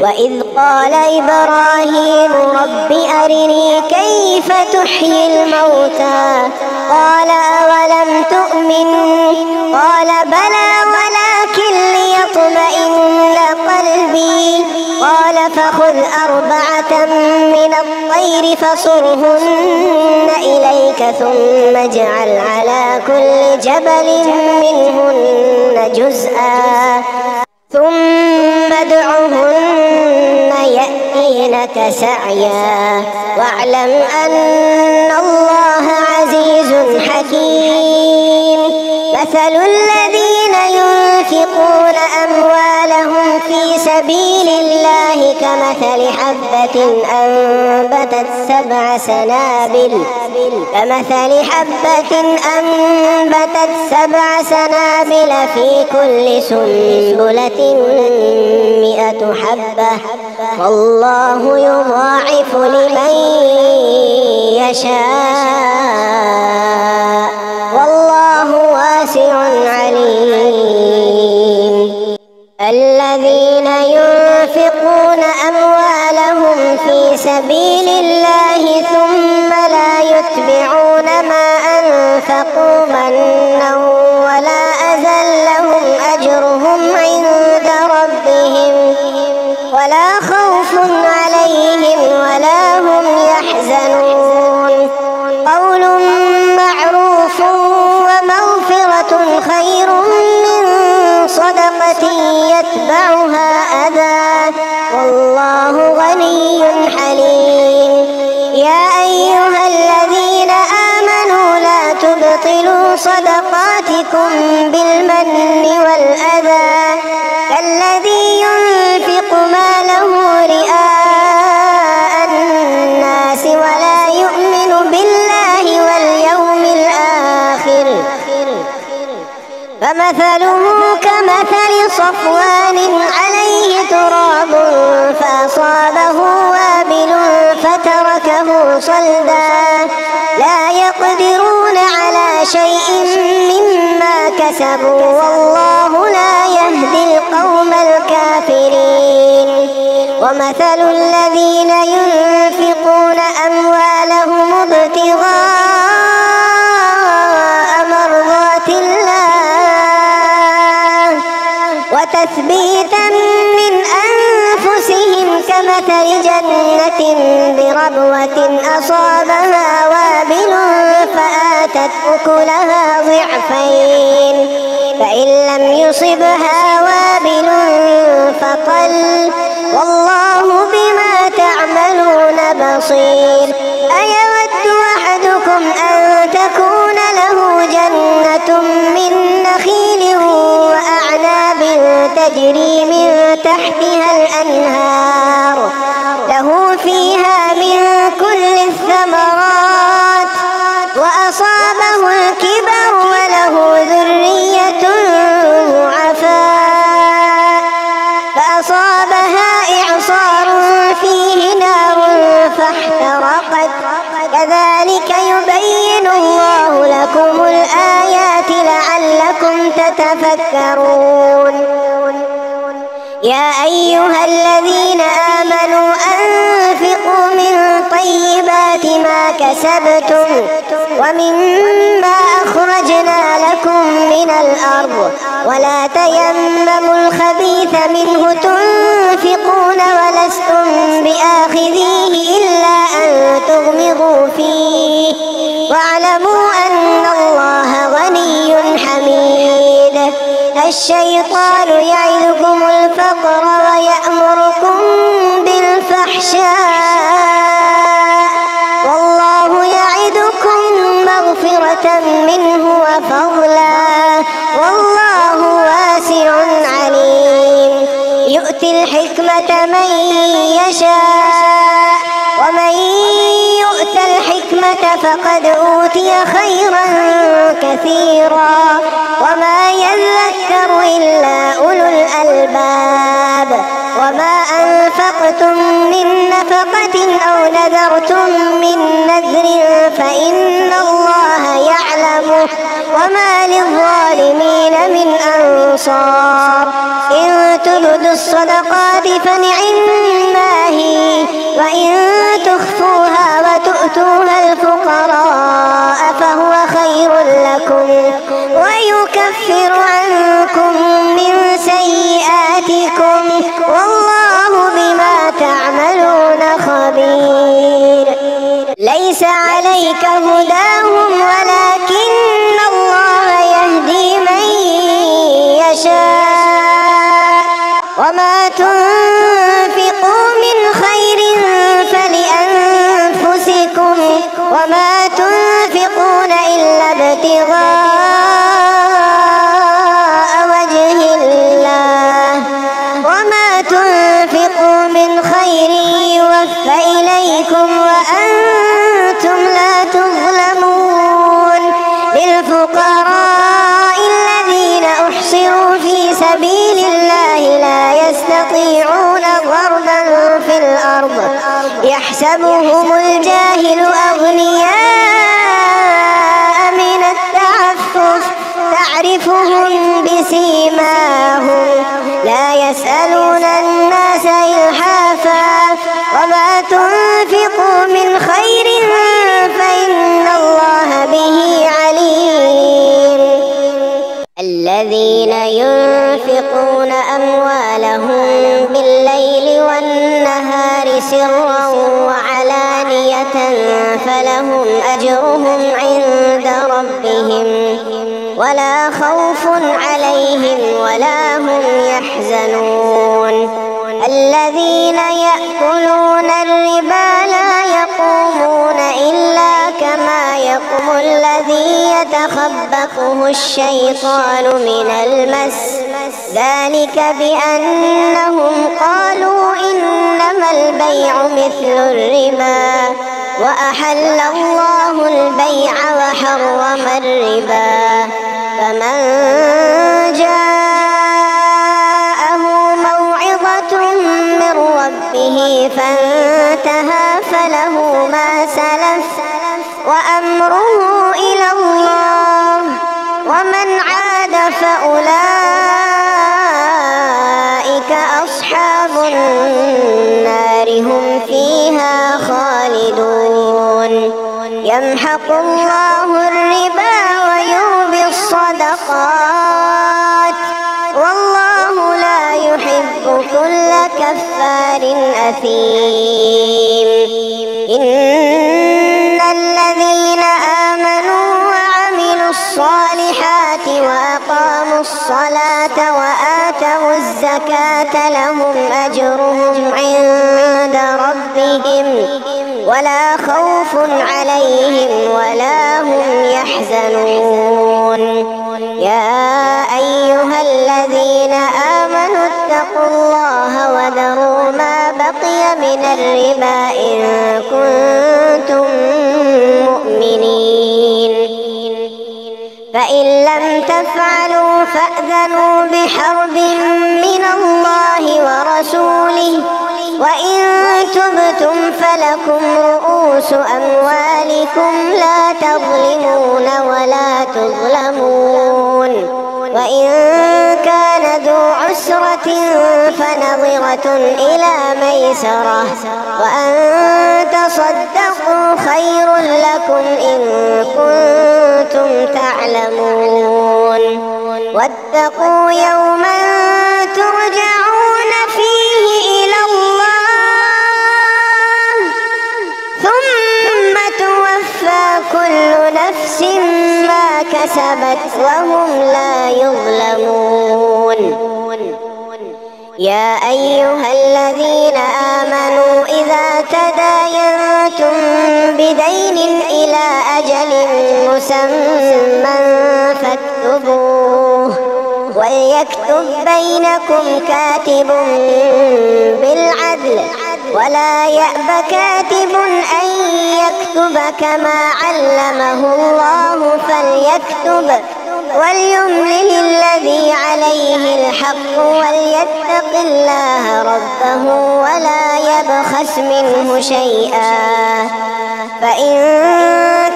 وإذ قال إبراهيم رب أرني كيف تحيي الموتى قال أولم تؤمن قال بلى ولكن ليطمئن قلبي قال فخذ 4 من الطير فصرهن إليك ثم اجعل على كل جبل منهن جزءا ثم ادعهن يأتينك سعيا واعلم أن الله عزيز حكيم. مثل الذين ينفقون أموالهم في سبيل الله كمثل حبة أنبتت 7 سنابل في كل سنبلة 100 حبة والله يضاعف لمن يشاء والله واسع عليم. الذين ينفقون أموالهم في سبيل الله ثم لا يتبعون ما أنفقوا منا ولا أذى لهم أجرهم عند ربهم ولا خوف عليهم ولا هم يحزنون. قول معروف ومغفرة خير من صدقة يتبعها أذى والله غني حليم. يا أيها الذين آمنوا لا تبطلوا صدقاتكم بالمن والأذى كالذي ينفق ماله رئاء الناس ولا يؤمن بالله واليوم الآخر فمثله كمثل صفوان عليه تراب فأصابه وابل فتركه صلدا لا يقدرون على شيء مما كسبوا والله لا يهدي القوم الكافرين. ومثل الذين ينفقون أموالهم ابتغاء مرضات الله وتثبيتا من أنفسهم كمثل جنة بربوة أصابها وابل فآتت أكلها ضعفين فإن لم يصبها وابل فطل والله بما تعملون بصير. أيود أحدكم أن تكون له جنة من نخيل وأعناب تجري من تحتها الأنهار له فيها من كل الثمرات وأصابه الكبر وله ذرية ضعفاء فأصابها إعصار فيه نار فاحترقت كذلك يبين الله لكم الآيات لعلكم تتفكرون. يا أيها الذين آمنوا أنفقوا من طيبات ما كسبتم ومما أخرجنا لكم من الأرض ولا تيمموا الخبيث منه تنفقون ولستم بآخذيه إلا أن تغمضوا فيه واعلموا أن الله غني حميد. الشيطان يعدكم الفقر ويأمركم بالفحشاء والله يعدكم مغفرة منه وفضلا والله واسع عليم. يؤتي الحكمة من يشاء ومن يؤت الحكمة فقد أوتي خيرا كثيرا وما يذكر إلا أولو الألباب. وما أنفقتم من نفقة أو نذرتم من نذر فإن الله يعلمه وما للظالمين من أنصار. إن تبدوا الصدقات فنعما هي وإن تخفوها وتؤتوها الفقراء فهو خير لكم ويكفر عنكم من سيئاتكم والله بما تعملون خبير. ليس عليك هداهم ولكن الله يهدي من يشاء وما تنفقوا من خير فلأنفسكم وما تنفقون إلا ابتغاء وجه الله وما تنفقوا من خير يوفى إليكم وأنتم لا تظلمون. للفقراء الذين أحصروا في سبيل الله لا يستطيعون ضربا في الأرض يحسبهم الجاهل أغنياء من التعفف تعرفهم بسيماهم لا يسألون الناس إلحافا وما تنفقوا من خير فإن الله به عليم. الذين ينفقون أموالهم بالليل والنهار سرا وعلانية فلهم أجرهم عند ربهم ولا خوف عليهم ولا هم يحزنون. الذين يأكلون الربا لا يقومون إلا كما يقوم الذي يتخبطه الشيطان من المس ذلك بأنهم قالوا إنما البيع مثل الربا وأحل الله البيع وحرم الربا. فمن جاءه موعظة من ربه فانتهى فله ما سلف وأمره إلى الله ومن عاد فأولئك أصحاب النار هم فيها خالدون. يمحق الله الربا ويربي الصدقات والله لا يحب كل كفار أثيم. إن الذين آمنوا وعملوا الصالحات وأقاموا الصلاة وآتوا الزكاة لهم أجرهم عند ربهم ولا خوف عليهم ولا هم يحزنون. يا أيها الذين آمنوا اتقوا الله وذروا ما بقي من الربا إن كنتم مؤمنين فإن لم تفعلوا فأذنوا بحرب من الله ورسوله وإن تبتم فلكم رؤوس أموالكم لا تظلمون ولا تظلمون. وإن كان ذو عسرة فنظرة إلى ميسرة وأن تصدقوا خير لكم إن كنتم تعلمون. واتقوا يوما ترجعون فيه إلى الله ثم توفى كل نفس ما كسبت وهم لا يظلمون. يا أيها الذين آمنوا إذا تداينتم بدين إلى أجل مسمى فاكتبوه، وليكتب بينكم كاتب بالعدل ولا يأب كاتب أن يكتب كما علمه الله فليكتب، وليملل الذي عليه الحق وليتق الله ربه ولا يبخس منه شيئا، فإن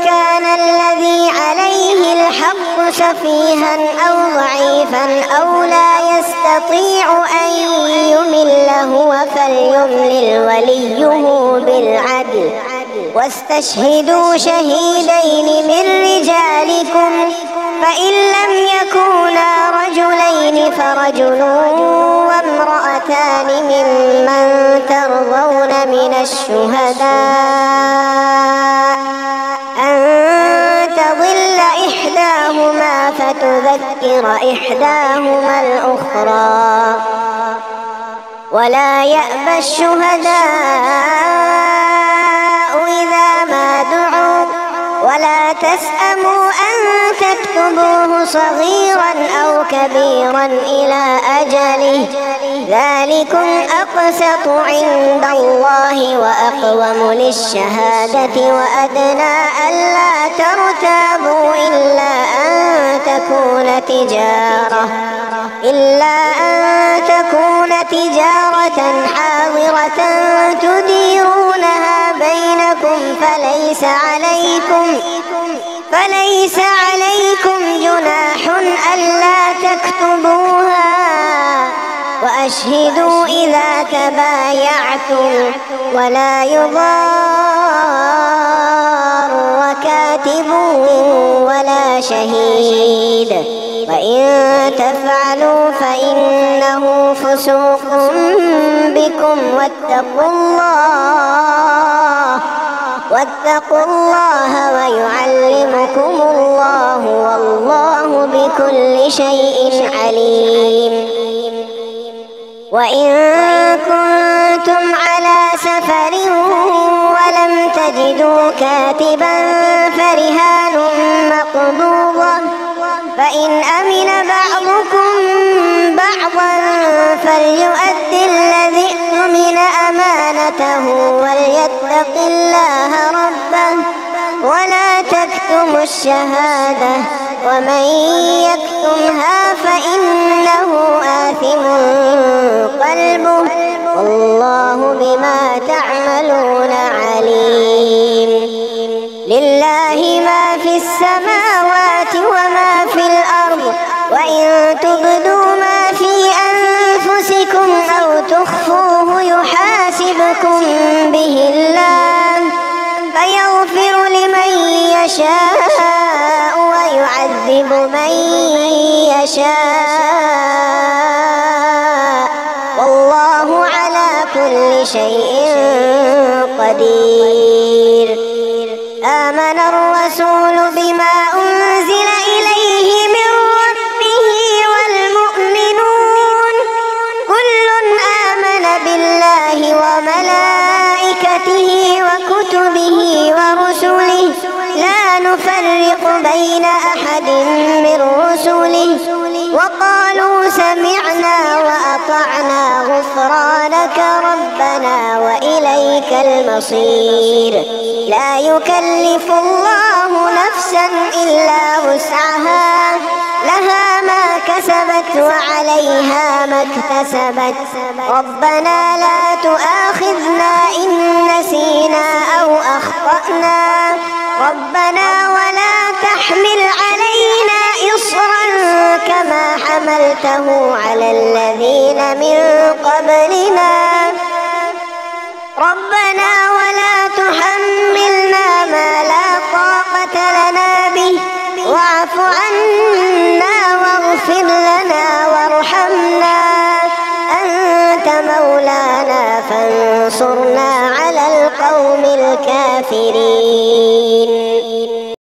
كان الذي عليه الحق سفيها أو ضعيفا أو لا يستطيع أن يمل هو فليملل وليه بالعدل، واستشهدوا شهيدين من رجالكم، فإن لم يكونا رجلين فرجل وامرأتان ممن ترضون من الشهداء أن تضل إحداهما فتذكر إحداهما الأخرى، ولا يأبى الشهداء إذا ما دعوا، ولا تسأموا أن تكتبوه صغيرا أو كبيرا إلى أجله، ذلكم أقسط عند الله وأقوم للشهادة وأدنى ألا ترتابوا إلا أن تكون تجارة حاضرة تديرونها بينكم فليس عليكم جناح ألا تكتبوها، وأشهدوا إذا تبايعتم ولا يضار كاتب ولا شهيد، وإن تفعلوا فإنه فسوق بكم واتقوا الله ويعلمكم الله والله بكل شيء عليم. وإن كنتم على سفر ولم تجدوا كاتبا فرهان مقبوضة، فإن أمن بعضكم بعضا فليؤدي الذي اؤتمن أمانته وليتق الله ربه ولا تكتموا الشهادة، ومن يكتمها فإنه آثم قلبه والله بما تعملون عليم. لله ما في السماوات وما في الأرض، وإن تبدوا ما في أنفسكم أو تخفوه يحاسبكم به الله فيغفر لمن يشاء ويعذب من يشاء، والله على كل شيء قدير. آمن الرسول بما أنزل إليه من ربه والمؤمنون كل آمن بالله وملائكته وكتبه ورسله لا نفرق بين أحد من رسله وقالوا سمعنا وأطعنا غفرانك ربنا وإليك المصير. لا يكلف الله نفسا إلا وسعها، لها ما كسبت وعليها ما اكتسبت، ربنا لا تؤاخذنا إن نسينا أو أخطأنا، ربنا ولا تحمل علينا إصرا كما حملته على الذين من قبلنا، ربنا ولا تحملنا ما لا طاقة لنا به واعف عنا واغفر لنا وارحمنا أنت مولانا فانصرنا على القوم الكافرين.